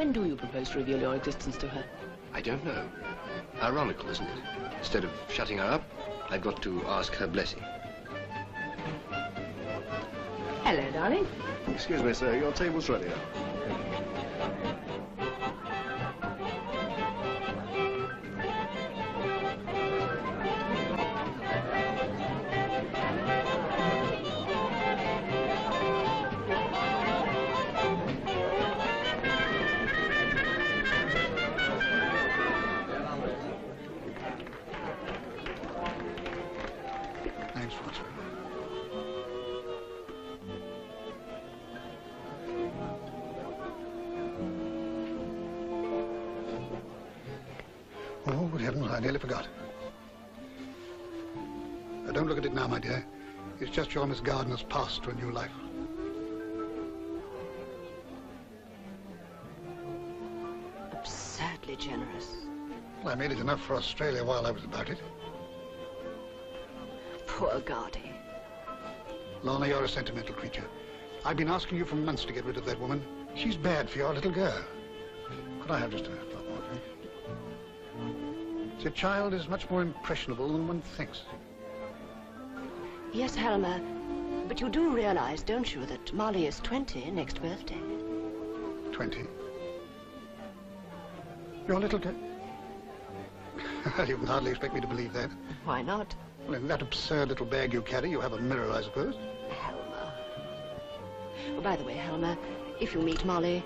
When do you propose to reveal your existence to her? I don't know. Ironical, isn't it? Instead of shutting her up, I've got to ask her blessing. Hello, darling. Excuse me, sir. Your table's ready now. Thanks, Francois. Oh, good heavens, I nearly forgot. Don't look at it now, my dear. It's just your Miss Gardner's pass to a new life. Absurdly generous. Well, I made it enough for Australia while I was about it. Poor Gardy. Lorna, you're a sentimental creature. I've been asking you for months to get rid of that woman. She's bad for your little girl. Could I have just a drop more drink? The child is much more impressionable than one thinks. Yes, Helmer, but you do realize, don't you, that Molly is 20 next birthday? 20? Your little girl? Well, you can hardly expect me to believe that. Why not? Well, in that absurd little bag you carry, you have a mirror, I suppose. Helmer. Oh, by the way, Helmer, if you meet Molly,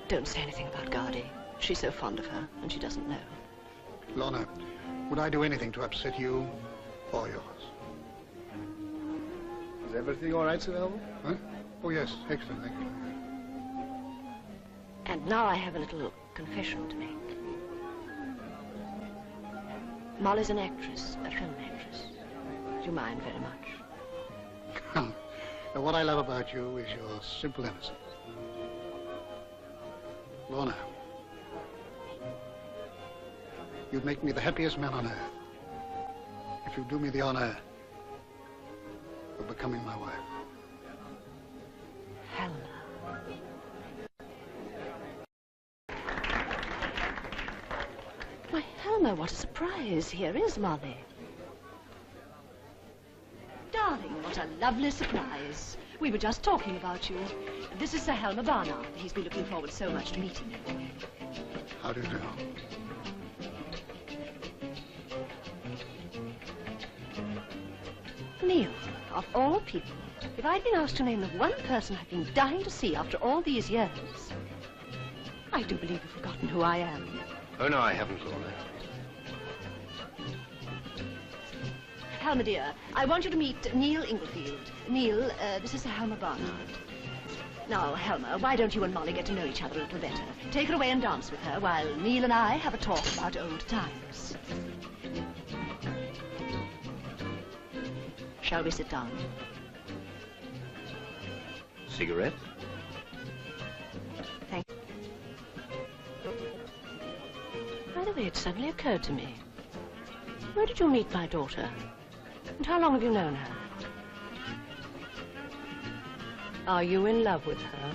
don't say anything about Gardy. She's so fond of her, and she doesn't know. Lorna, would I do anything to upset you or yours? Is everything all right, Sir Elmo? Huh? Oh, yes. Excellent, thank you. And now I have a little confession to make. Molly's an actress, a film actress. Do you mind very much? Now, what I love about you is your simple innocence. Lorna, you'd make me the happiest man on earth if you do me the honor of becoming my wife. Helmer. Why, Helmer, what a surprise. Here is Molly. Darling, what a lovely surprise. We were just talking about you. This is Sir Helmer Barnard. He's been looking forward so much to meeting you. How do you do? Neil, of all people, if I'd been asked to name the one person I've been dying to see after all these years, I do believe you've forgotten who I am. Oh, no, I haven't, Lorna. Helmer, dear, I want you to meet Neil Inglefield. Neil, this is Sir Helmer Barnard. Now, Helmer, why don't you and Molly get to know each other a little better? Take her away and dance with her while Neil and I have a talk about old times. Shall we sit down? Cigarette? Thank you. By the way, it suddenly occurred to me. Where did you meet my daughter? And how long have you known her? Are you in love with her?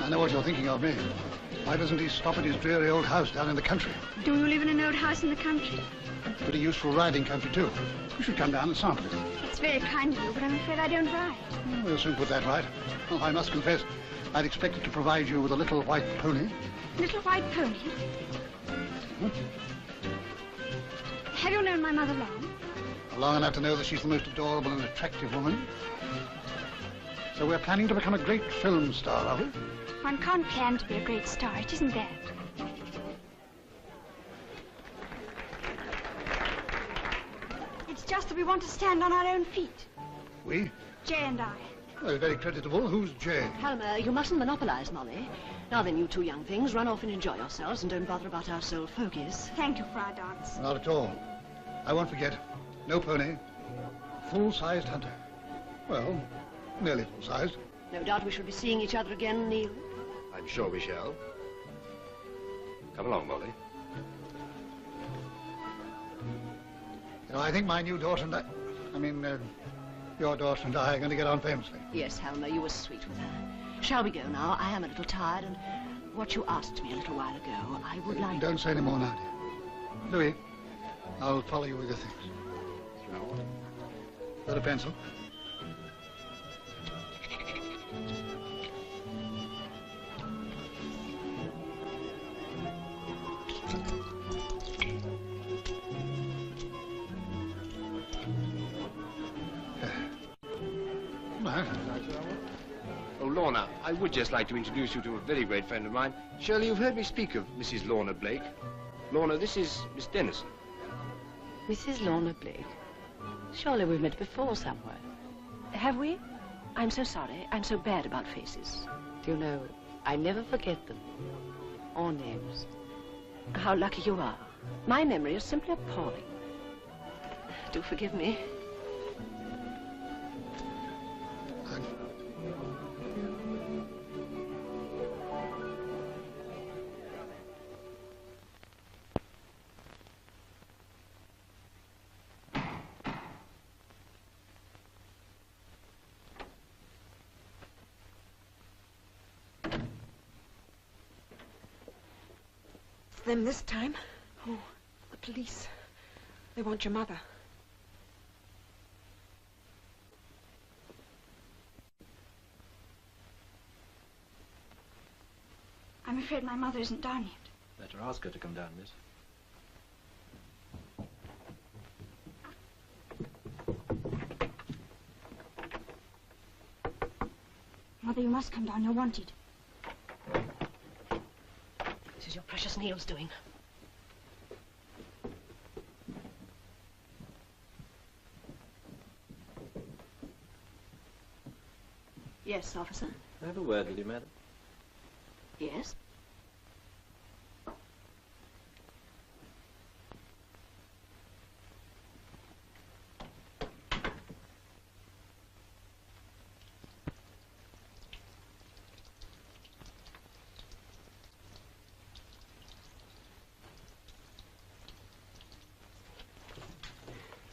I know what you're thinking of me. Why doesn't he stop at his dreary old house down in the country? Do you live in an old house in the country? Pretty useful riding country, too. You should come down and sample it. It's very kind of you, but I'm afraid I don't ride. We'll soon put that right. Oh, I must confess, I'd expected to provide you with a little white pony. Little white pony? Have you known my mother long? Long enough to know that she's the most adorable and attractive woman. So we're planning to become a great film star, are we? One can't plan to be a great star, it isn't that. It's just that we want to stand on our own feet. We? Jay and I. Well, very creditable. Who's Jay? Helmer, you mustn't monopolize Molly. Now then, you two young things, run off and enjoy yourselves and don't bother about our sole fogies. Thank you for our dance. Not at all. I won't forget. No pony. Full-sized hunter. Well, nearly full-sized. No doubt we shall be seeing each other again, Neil. I'm sure we shall. Come along, Molly. You know, I think my new daughter and your daughter and I are going to get on famously. Yes, Helmer, you were sweet with her. Shall we go now? I am a little tired, and what you asked me a little while ago, I would like... Don't say any more now, dear. Louis, I'll follow you with your things. Got a pencil? Oh, Lorna, I would just like to introduce you to a very great friend of mine. Surely you've heard me speak of Mrs. Lorna Blake. Lorna, this is Miss Dennison. Mrs. Lorna Blake. Surely we've met before somewhere. Have we? I'm so sorry. I'm so bad about faces. Do you know, I never forget them. Or names. How lucky you are. My memory is simply appalling. Do forgive me. Them this time? Oh, the police. They want your mother. I'm afraid my mother isn't down yet. Better ask her to come down, miss. Mother, you must come down. You're wanted. This is your precious Neil's doing. Yes, officer. Can I have a word with you, madam? Yes?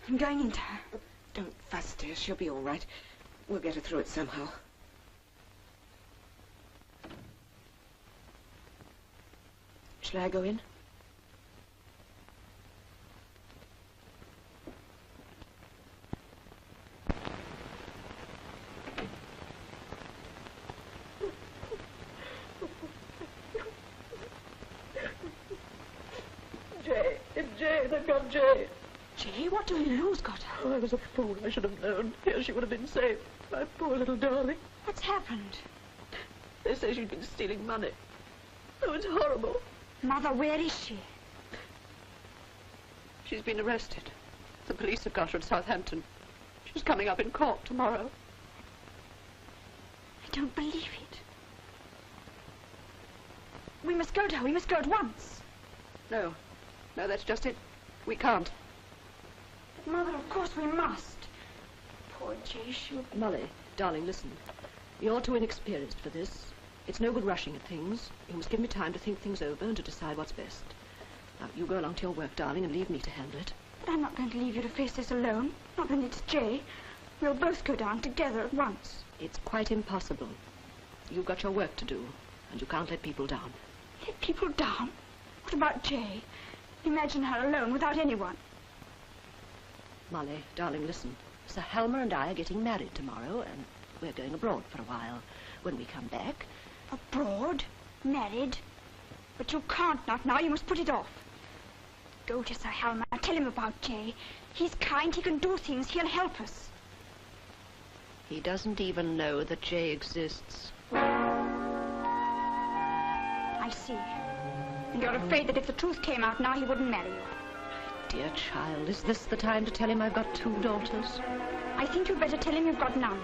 I'm going into her. Don't fuss, dear. She'll be all right. We'll get her through it somehow. Shall I go in? Jay, they've got Jay. Jay, what do we know has got her? Oh, I was a fool. I should have known. Here she would have been safe. My poor little darling. What's happened? They say she's been stealing money. Oh, it's horrible. Mother, where is she? She's been arrested. The police have got her at Southampton. She's coming up in court tomorrow. I don't believe it. We must go to her. We must go at once. No. No, that's just it. We can't. But, Mother, of course we must. Poor Jay, she'll... Molly, darling, listen. You're too inexperienced for this. It's no good rushing at things. You must give me time to think things over and to decide what's best. Now, you go along to your work, darling, and leave me to handle it. But I'm not going to leave you to face this alone. Not when it's Jay. We'll both go down together at once. It's quite impossible. You've got your work to do, and you can't let people down. Let people down? What about Jay? Imagine her alone without anyone. Molly, darling, listen. Sir Helmer and I are getting married tomorrow, and we're going abroad for a while. When we come back... Abroad? Married? But you can't not now. You must put it off. Go to Sir Helmer. Tell him about Jay. He's kind. He can do things. He'll help us. He doesn't even know that Jay exists. I see. And you're afraid that if the truth came out now, he wouldn't marry you. Dear child, is this the time to tell him I've got 2 daughters? I think you'd better tell him you've got none.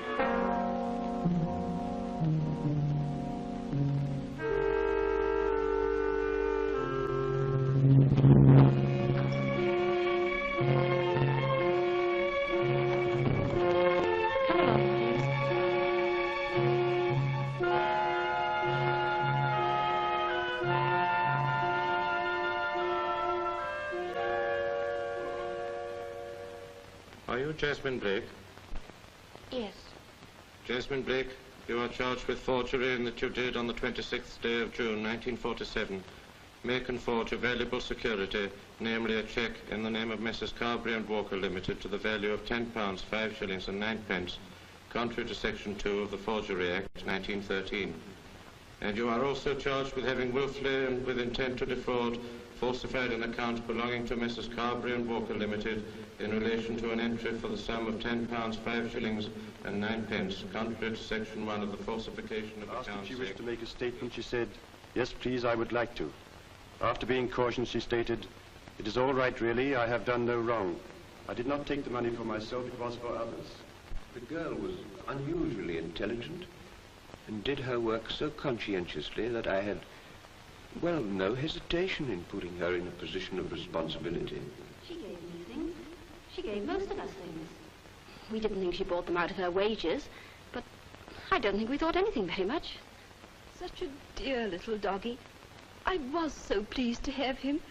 Are you Jasmine Blake? Yes. Jasmine Blake, you are charged with forgery in that you did on the 26th day of June 1947 make and forge a valuable security, namely a cheque in the name of Messrs. Carberry and Walker Limited to the value of £10, 5 shillings and 9 pence, contrary to Section 2 of the Forgery Act 1913. And you are also charged with having wilfully and with intent to defraud falsified an account belonging to Messrs. Carberry and Walker Limited in relation to an entry for the sum of £10, 5 shillings and 9 pence, contrary to Section 1 of the Falsification of Accounts Act. Asked if she wished to make a statement, she said, "Yes, please, I would like to." After being cautioned, she stated, "It is all right, really. I have done no wrong. I did not take the money for myself. It was for others." The girl was unusually intelligent and did her work so conscientiously that I had, well, no hesitation in putting her in a position of responsibility. She gave me things. She gave most of us things. We didn't think she bought them out of her wages, but I don't think we thought anything very much. Such a dear little doggy. I was so pleased to have him.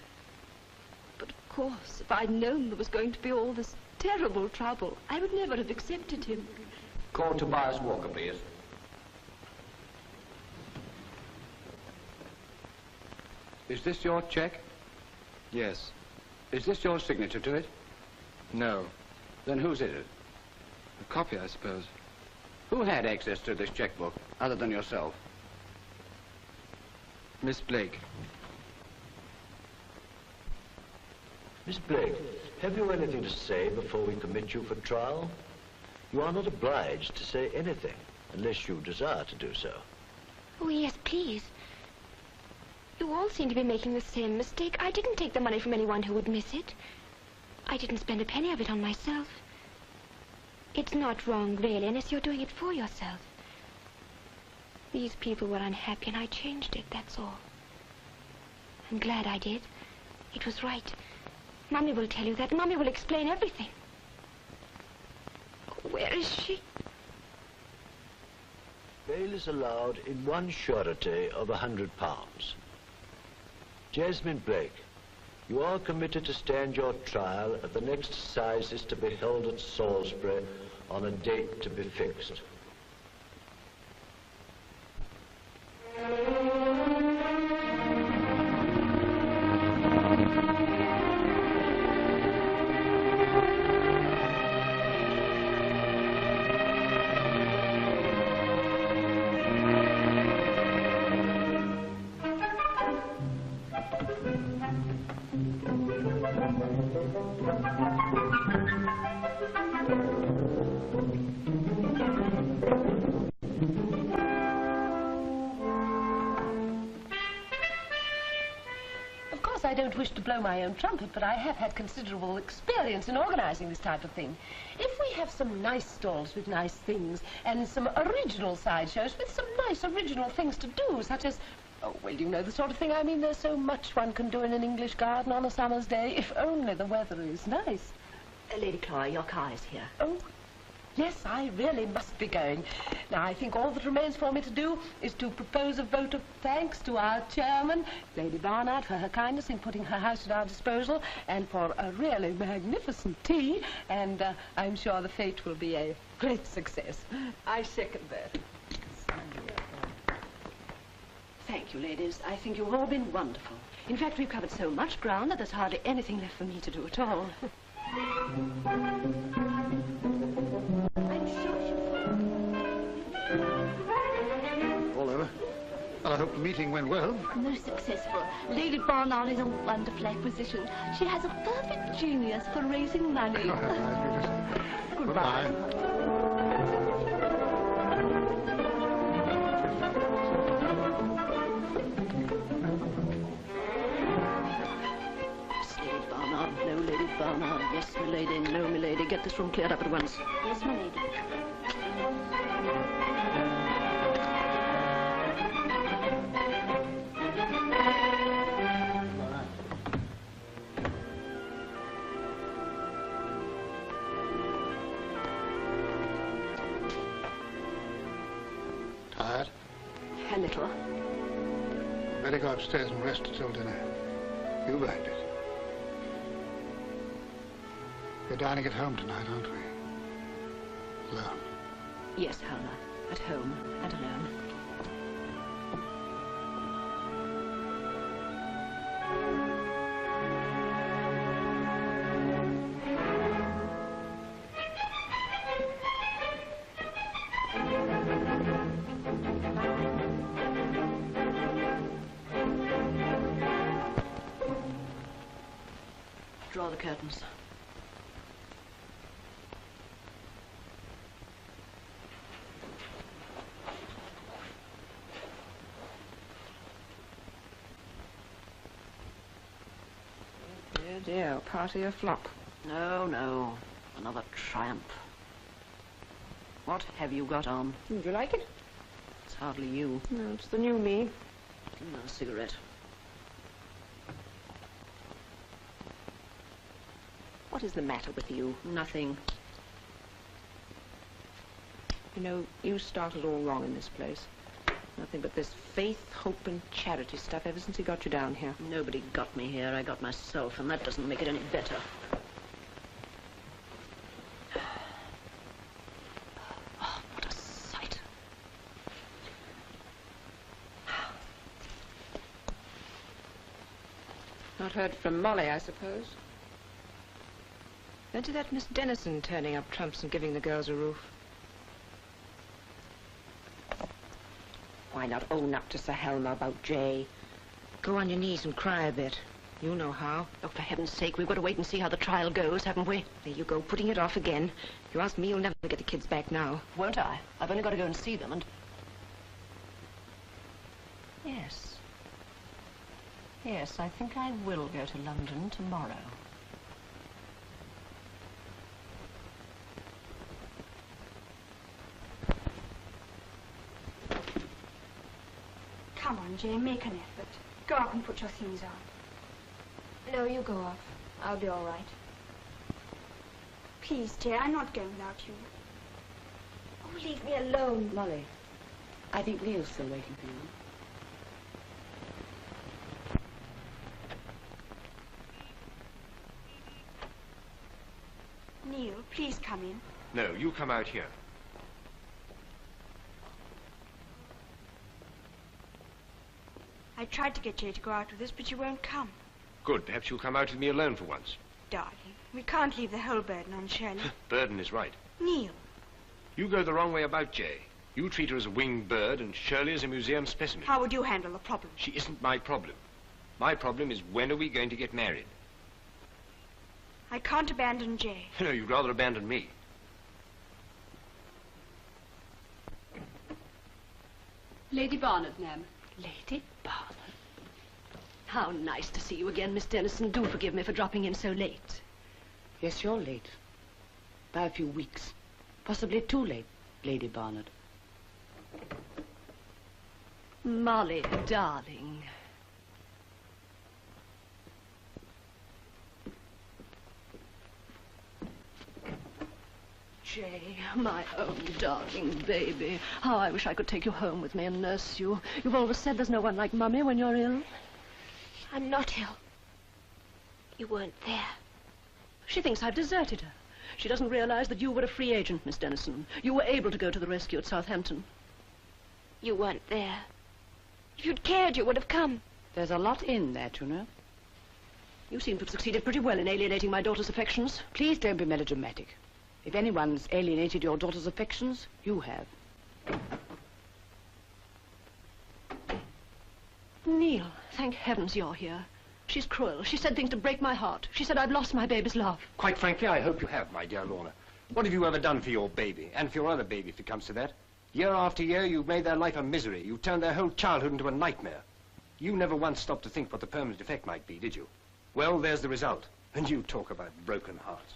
But of course, if I'd known there was going to be all this terrible trouble, I would never have accepted him. Call Tobias Walker, please. Is this your cheque? Yes. Is this your signature to it? No. Then whose is it? A copy, I suppose. Who had access to this checkbook, other than yourself? Miss Blake. Miss Blake, have you anything to say before we commit you for trial? You are not obliged to say anything, unless you desire to do so. Oh, yes, please. You all seem to be making the same mistake. I didn't take the money from anyone who would miss it. I didn't spend a penny of it on myself. It's not wrong, really, unless you're doing it for yourself. These people were unhappy, and I changed it, that's all. I'm glad I did. It was right. Mummy will tell you that. Mummy will explain everything. Where is she? Bail is allowed in one surety of £100. Jasmine Blake, you are committed to stand your trial at the next assizes to be held at Salisbury on a date to be fixed. I don't wish to blow my own trumpet, but I have had considerable experience in organizing this type of thing. If we have some nice stalls with nice things and some original sideshows with some nice original things to do, such as, oh, well, you know the sort of thing I mean. There's so much one can do in an English garden on a summer's day, if only the weather is nice. Lady Clara, your car is here. Oh, yes, I really must be going. Now, I think all that remains for me to do is to propose a vote of thanks to our chairman, Lady Barnard, for her kindness in putting her house at our disposal, and for a really magnificent tea, and I'm sure the fete will be a great success. I second that. Thank you, ladies. I think you've all been wonderful. In fact, we've covered so much ground that there's hardly anything left for me to do at all. All over. Well, I hope the meeting went well. Most successful. Lady Barnard is a wonderful acquisition. She has a perfect genius for raising money. Goodbye. Lady Barnard, no, Lady Barnard. Yes, my lady, no, my lady. Get this room cleared up at once. Yes, my lady. Tired? A little. Better go upstairs and rest till dinner. You mind it. We're dining at home tonight, aren't we? Alone. Yes, Helma. At home and alone. Draw the curtains. Dear, dear, party or flop? No, no. Another triumph. What have you got on? Do you like it? It's hardly you. No, it's the new me. Give me a cigarette. What is the matter with you? Nothing. You know, you started all wrong in this place. Nothing but this faith, hope, and charity stuff ever since he got you down here. Nobody got me here. I got myself, and that doesn't make it any better. Oh, what a sight. Not heard from Molly, I suppose. Fancy that Miss Dennison turning up trumps and giving the girls a roof. Why not own up to Sir Helma about Jay? Go on your knees and cry a bit. You know how. Oh, for heaven's sake, we've got to wait and see how the trial goes, haven't we? There you go, putting it off again. If you ask me, you'll never get the kids back now. Won't I? I've only got to go and see them and... Yes. Yes, I think I will go to London tomorrow. Come on, Jay, make an effort. Go up and put your things on. No, you go off. I'll be all right. Please, Jay, I'm not going without you. Oh, leave me alone. Molly, I think Neil's still waiting for you. Neil, please come in. No, you come out here. I tried to get Jay to go out with us, but you won't come. Good. Perhaps you'll come out with me alone for once. Darling, we can't leave the whole burden on Shirley. Burden is right. Neil. You go the wrong way about Jay. You treat her as a winged bird and Shirley as a museum specimen. How would you handle the problem? She isn't my problem. My problem is when are we going to get married? I can't abandon Jay. No, you'd rather abandon me. Lady Barnard, ma'am. Lady Barnard? How nice to see you again, Miss Dennison. Do forgive me for dropping in so late. Yes, you're late. By a few weeks. Possibly too late, Lady Barnard. Molly, darling. Jay, my own darling baby. How I wish I could take you home with me and nurse you. You've always said there's no one like Mummy when you're ill. I'm not ill. You weren't there. She thinks I've deserted her. She doesn't realize that you were a free agent, Miss Dennison. You were able to go to the rescue at Southampton. You weren't there. If you'd cared, you would have come. There's a lot in that, you know. You seem to have succeeded pretty well in alienating my daughter's affections. Please don't be melodramatic. If anyone's alienated your daughter's affections, you have. Neil, thank heavens you're here. She's cruel. She said things to break my heart. She said I've lost my baby's love. Quite frankly, I hope you have, my dear Lorna. What have you ever done for your baby, and for your other baby, if it comes to that? Year after year, you've made their life a misery. You've turned their whole childhood into a nightmare. You never once stopped to think what the permanent effect might be, did you? Well, there's the result. And you talk about broken hearts.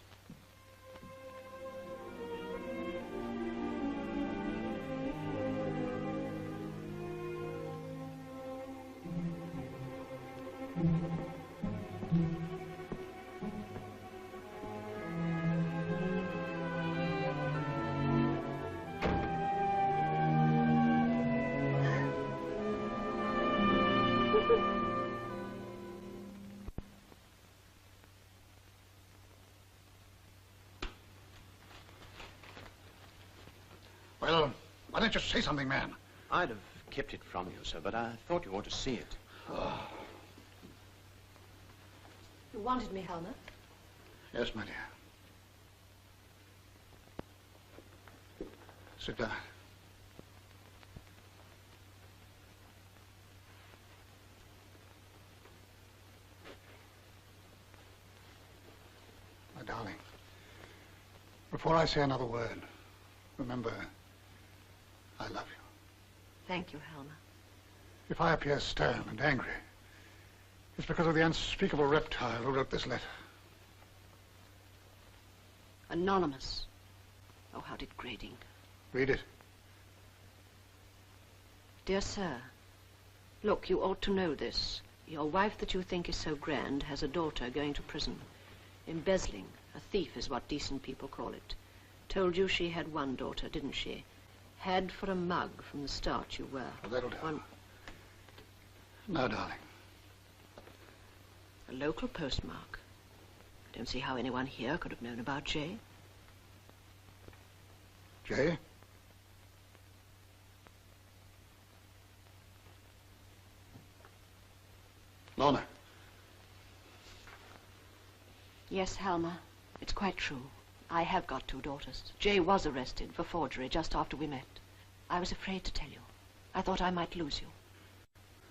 Well, why don't you say something, man? I'd have kept it from you, sir, but I thought you ought to see it. Oh. You wanted me, Helmer? Yes, my dear. Sit down. My darling, before I say another word, remember, I love you. Thank you, Helmer. If I appear stern and angry, it's because of the unspeakable reptile who wrote this letter. Anonymous. Oh, how degrading. Read it. Dear sir, look, you ought to know this. Your wife that you think is so grand has a daughter going to prison. Embezzling. A thief is what decent people call it. Told you she had one daughter, didn't she? Had for a mug from the start, you were. Well, that'll do. Now, darling. A local postmark. I don't see how anyone here could have known about Jay. Jay? Lorna. Yes, Helmer. It's quite true. I have got 2 daughters. Jay was arrested for forgery just after we met. I was afraid to tell you. I thought I might lose you.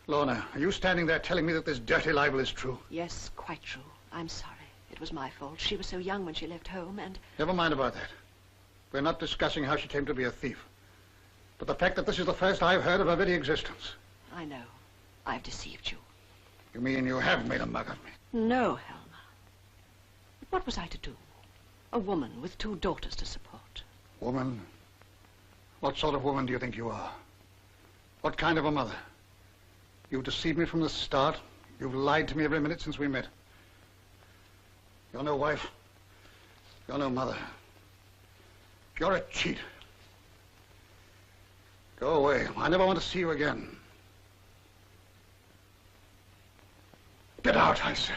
Lorna, are you standing there telling me that this dirty libel is true? Yes, quite true. I'm sorry. It was my fault. She was so young when she left home, and... Never mind about that. We're not discussing how she came to be a thief. But the fact that this is the first I've heard of her very existence. I know. I've deceived you. You mean you have made a mug of me? No, Helmer. But what was I to do? A woman with 2 daughters to support. Woman? What sort of woman do you think you are? What kind of a mother? You've deceived me from the start. You've lied to me every minute since we met. You're no wife. You're no mother. You're a cheat. Go away. I never want to see you again. Get out, I say.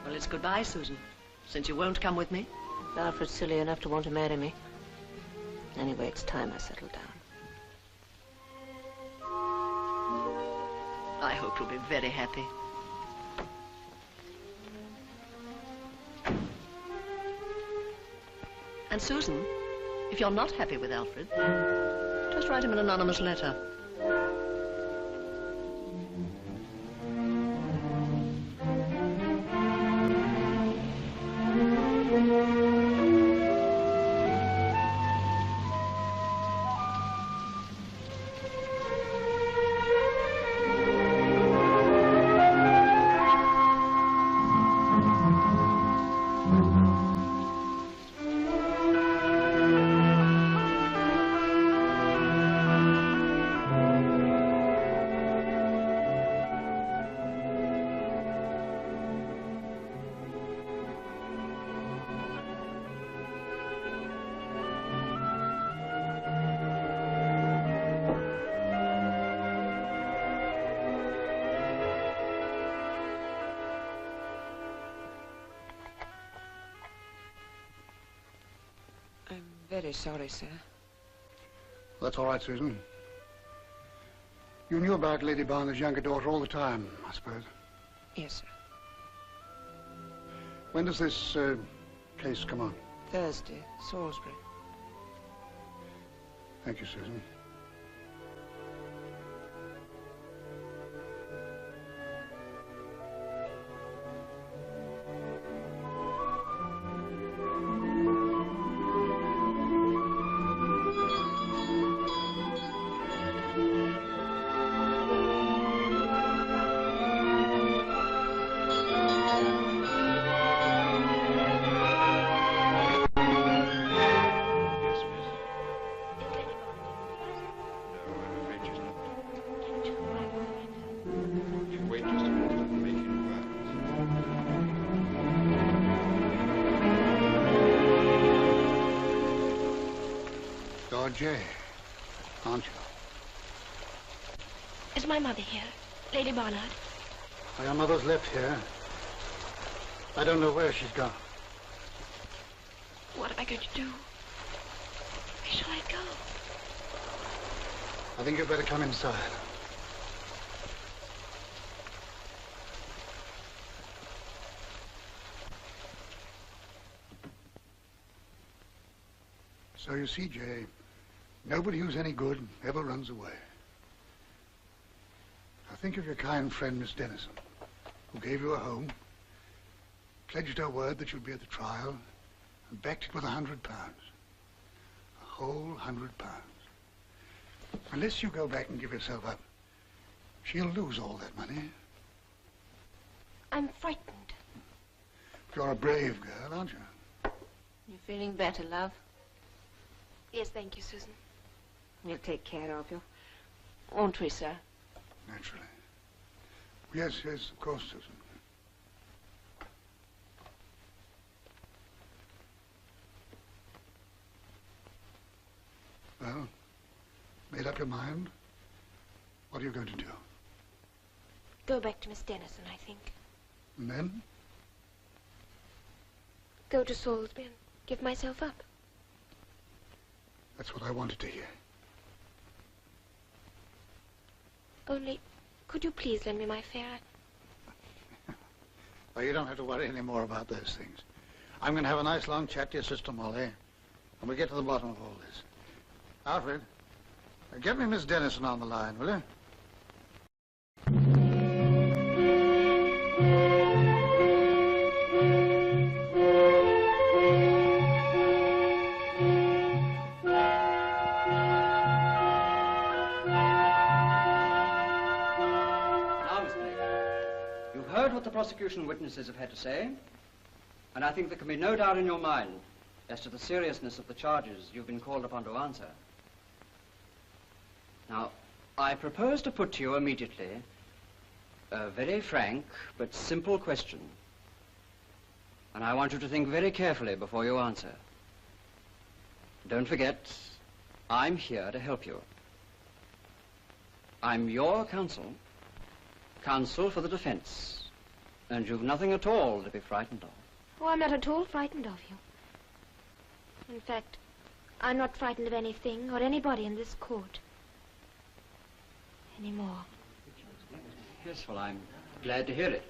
Well, it's goodbye, Susan. Since you won't come with me. Alfred's silly enough to want to marry me. Anyway, it's time I settled down. I hope you'll be very happy. And Susan, if you're not happy with Alfred, just write him an anonymous letter. Very sorry, sir. That's all right, Susan. You knew about Lady Barner's younger daughter all the time, I suppose. Yes, sir. When does this case come on? Thursday, Salisbury. Thank you, Susan. Jay, aren't you? Is my mother here? Lady Barnard? Your mother's left here. I don't know where she's gone. What am I going to do? Where shall I go? I think you'd better come inside. So you see, Jay, nobody who's any good ever runs away. Now think of your kind friend, Miss Dennison, who gave you a home, pledged her word that you'd be at the trial, and backed it with £100. A whole £100. Unless you go back and give yourself up, she'll lose all that money. I'm frightened. You're a brave girl, aren't you? You feeling better, love? Yes, thank you, Susan. We'll take care of you. Won't we, sir? Naturally. Yes, yes, of course, Susan. Well, made up your mind? What are you going to do? Go back to Miss Dennison, I think. And then? Go to Salisbury and give myself up. That's what I wanted to hear. Only, could you please lend me my fare? Well, you don't have to worry any more about those things. I'm going to have a nice long chat to your sister Molly, and we'll get to the bottom of all this. Alfred, get me Miss Dennison on the line, will you? The prosecution witnesses have had to say, and I think there can be no doubt in your mind as to the seriousness of the charges you've been called upon to answer. Now, I propose to put to you immediately a very frank but simple question, and I want you to think very carefully before you answer. Don't forget, I'm here to help you. I'm your counsel, counsel for the defense. And you've nothing at all to be frightened of. Oh, I'm not at all frightened of you. In fact, I'm not frightened of anything or anybody in this court. Anymore. Yes, well, I'm glad to hear it.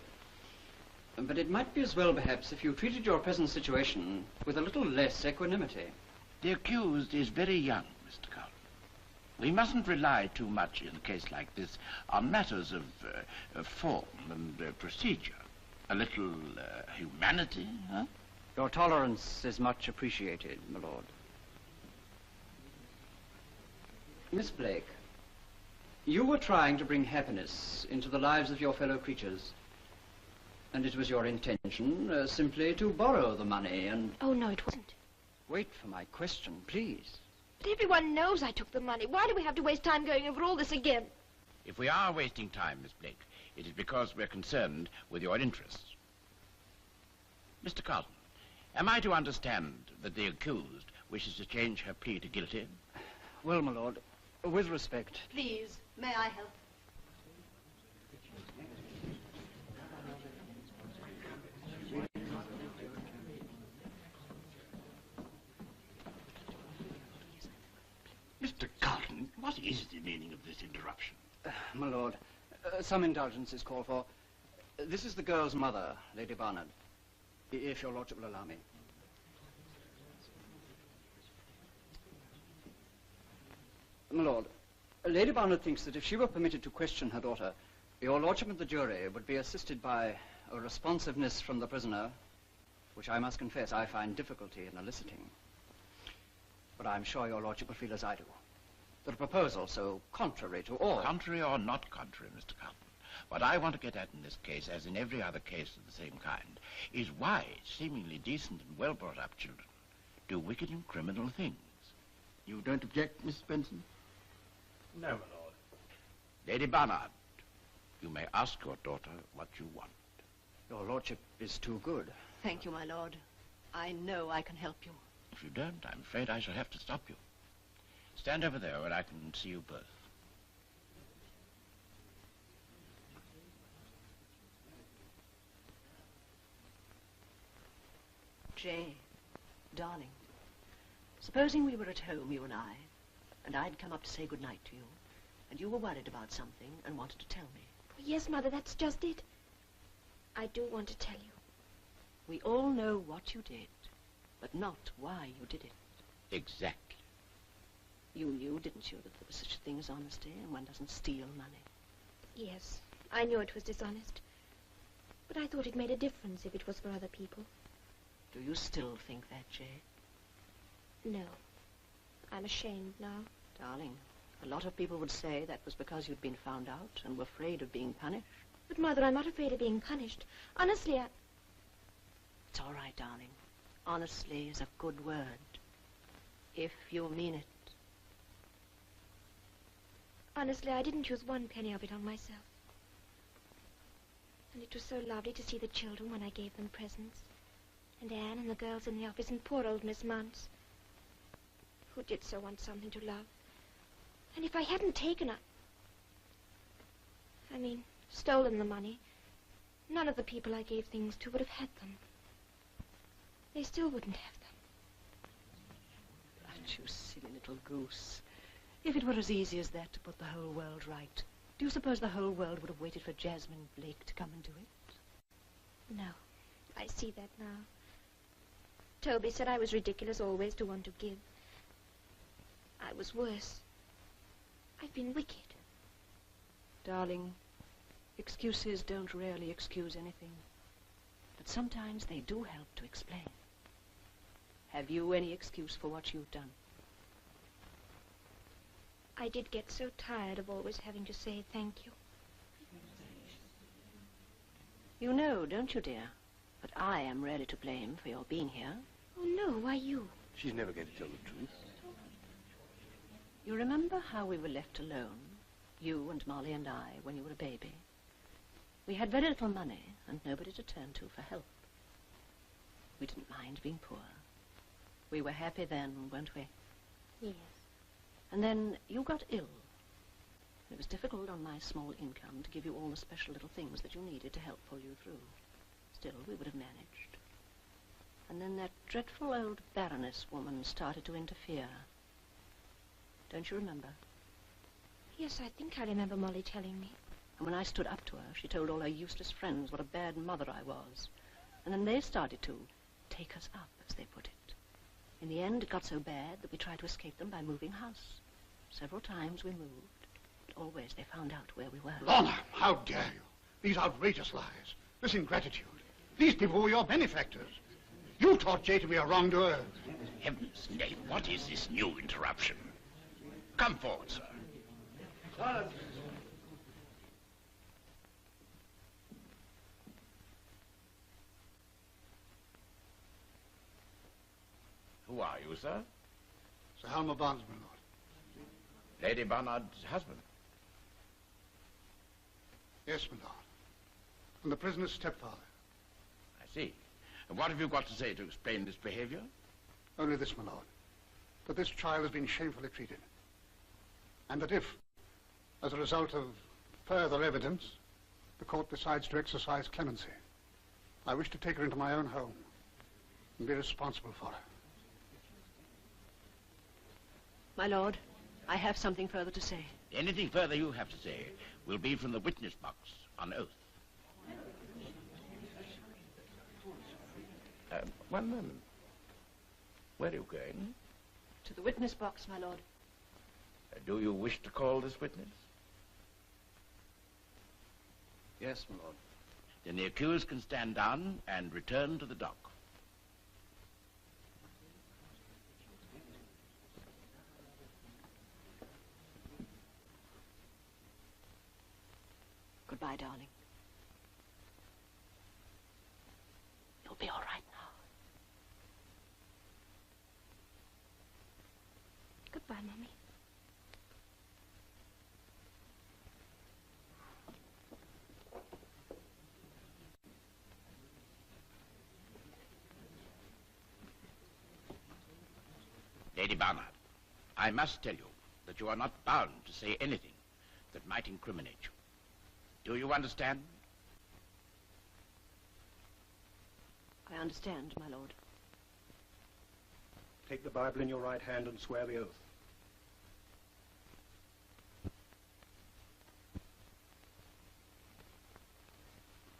But it might be as well, perhaps, if you treated your present situation with a little less equanimity. The accused is very young, Mr. Carlton. We mustn't rely too much in a case like this on matters of form and procedure. A little humanity, huh? Your tolerance is much appreciated, my lord. Miss Blake, you were trying to bring happiness into the lives of your fellow creatures. And it was your intention simply to borrow the money and... Oh, no, it wasn't. Wait for my question, please. But everyone knows I took the money. Why do we have to waste time going over all this again? If we are wasting time, Miss Blake, it is because we're concerned with your interests. Mr. Carlton, am I to understand that the accused wishes to change her plea to guilty? Well, my lord, with respect... Please, may I help? Mr. Carlton, what is the meaning of this interruption? My lord, some indulgence is called for. This is the girl's mother, Lady Barnard, if your lordship will allow me. My lord, Lady Barnard thinks that if she were permitted to question her daughter, your lordship and the jury would be assisted by a responsiveness from the prisoner, which I must confess I find difficulty in eliciting. But I'm sure your lordship will feel as I do. That a proposal so contrary to all... Contrary or not contrary, Mr. Carlton, what I want to get at in this case, as in every other case of the same kind, is why seemingly decent and well-brought-up children do wicked and criminal things. You don't object, Miss Benson? No, my lord. Lady Barnard, you may ask your daughter what you want. Your lordship is too good. Thank you, my lord. I know I can help you. If you don't, I'm afraid I shall have to stop you. Stand over there where I can see you both. Jay, darling, supposing we were at home, you and I'd come up to say goodnight to you, and you were worried about something and wanted to tell me. Oh, yes, Mother, that's just it. I do want to tell you. We all know what you did, but not why you did it. Exactly. You knew, didn't you, that there was such a thing as honesty and one doesn't steal money? Yes, I knew it was dishonest. But I thought it made a difference if it was for other people. Do you still think that, Jay? No. I'm ashamed now. Darling, a lot of people would say that was because you'd been found out and were afraid of being punished. But, Mother, I'm not afraid of being punished. Honestly, It's all right, darling. Honestly is a good word. If you mean it. Honestly, I didn't use one penny of it on myself. And it was so lovely to see the children when I gave them presents. And Anne and the girls in the office and poor old Miss Muntz, who did so want something to love. And if I hadn't taken stolen the money, none of the people I gave things to would have had them. They still wouldn't have them. But you silly little goose. If it were as easy as that to put the whole world right, do you suppose the whole world would have waited for Jasmine Blake to come and do it? No, I see that now. Toby said I was ridiculous always to want to give. I was worse. I've been wicked. Darling, excuses don't really excuse anything. But sometimes they do help to explain. Have you any excuse for what you've done? I did get so tired of always having to say thank you. You know, don't you, dear? But I am really to blame for your being here. Oh, no, why you? She's never going to tell the truth. You remember how we were left alone, you and Molly and I, when you were a baby? We had very little money and nobody to turn to for help. We didn't mind being poor. We were happy then, weren't we? Yes. And then you got ill. It was difficult on my small income to give you all the special little things that you needed to help pull you through. Still, we would have managed. And then that dreadful old Baroness woman started to interfere. Don't you remember? Yes, I think I remember Molly telling me. And when I stood up to her, she told all her useless friends what a bad mother I was. And then they started to take us up, as they put it. In the end, it got so bad that we tried to escape them by moving house. Several times we moved, but always they found out where we were. Lorna, how dare you? These outrageous lies, this ingratitude. These people were your benefactors. You taught Jay to be a wrongdoer. Heaven's name, what is this new interruption? Come forward, sir. Who are you, sir? Sir Helmer Barnes, my lord. Lady Barnard's husband. Yes, my lord. And the prisoner's stepfather. I see. And what have you got to say to explain this behavior? Only this, my lord. That this child has been shamefully treated. And that if, as a result of further evidence, the court decides to exercise clemency, I wish to take her into my own home and be responsible for her. My lord, I have something further to say. Anything further you have to say will be from the witness box on oath. One moment. Where are you going? To the witness box, my lord. Do you wish to call this witness? Yes, my lord. Then the accused can stand down and return to the dock. Goodbye, darling. You'll be all right now. Goodbye, Mommy. Lady Barnard, I must tell you, that you are not bound to say anything that might incriminate you. Do you understand? I understand, my lord. Take the Bible in your right hand and swear the oath.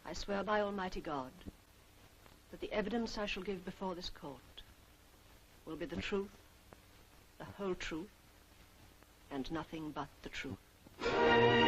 I swear by Almighty God that the evidence I shall give before this court will be the truth, the whole truth, and nothing but the truth.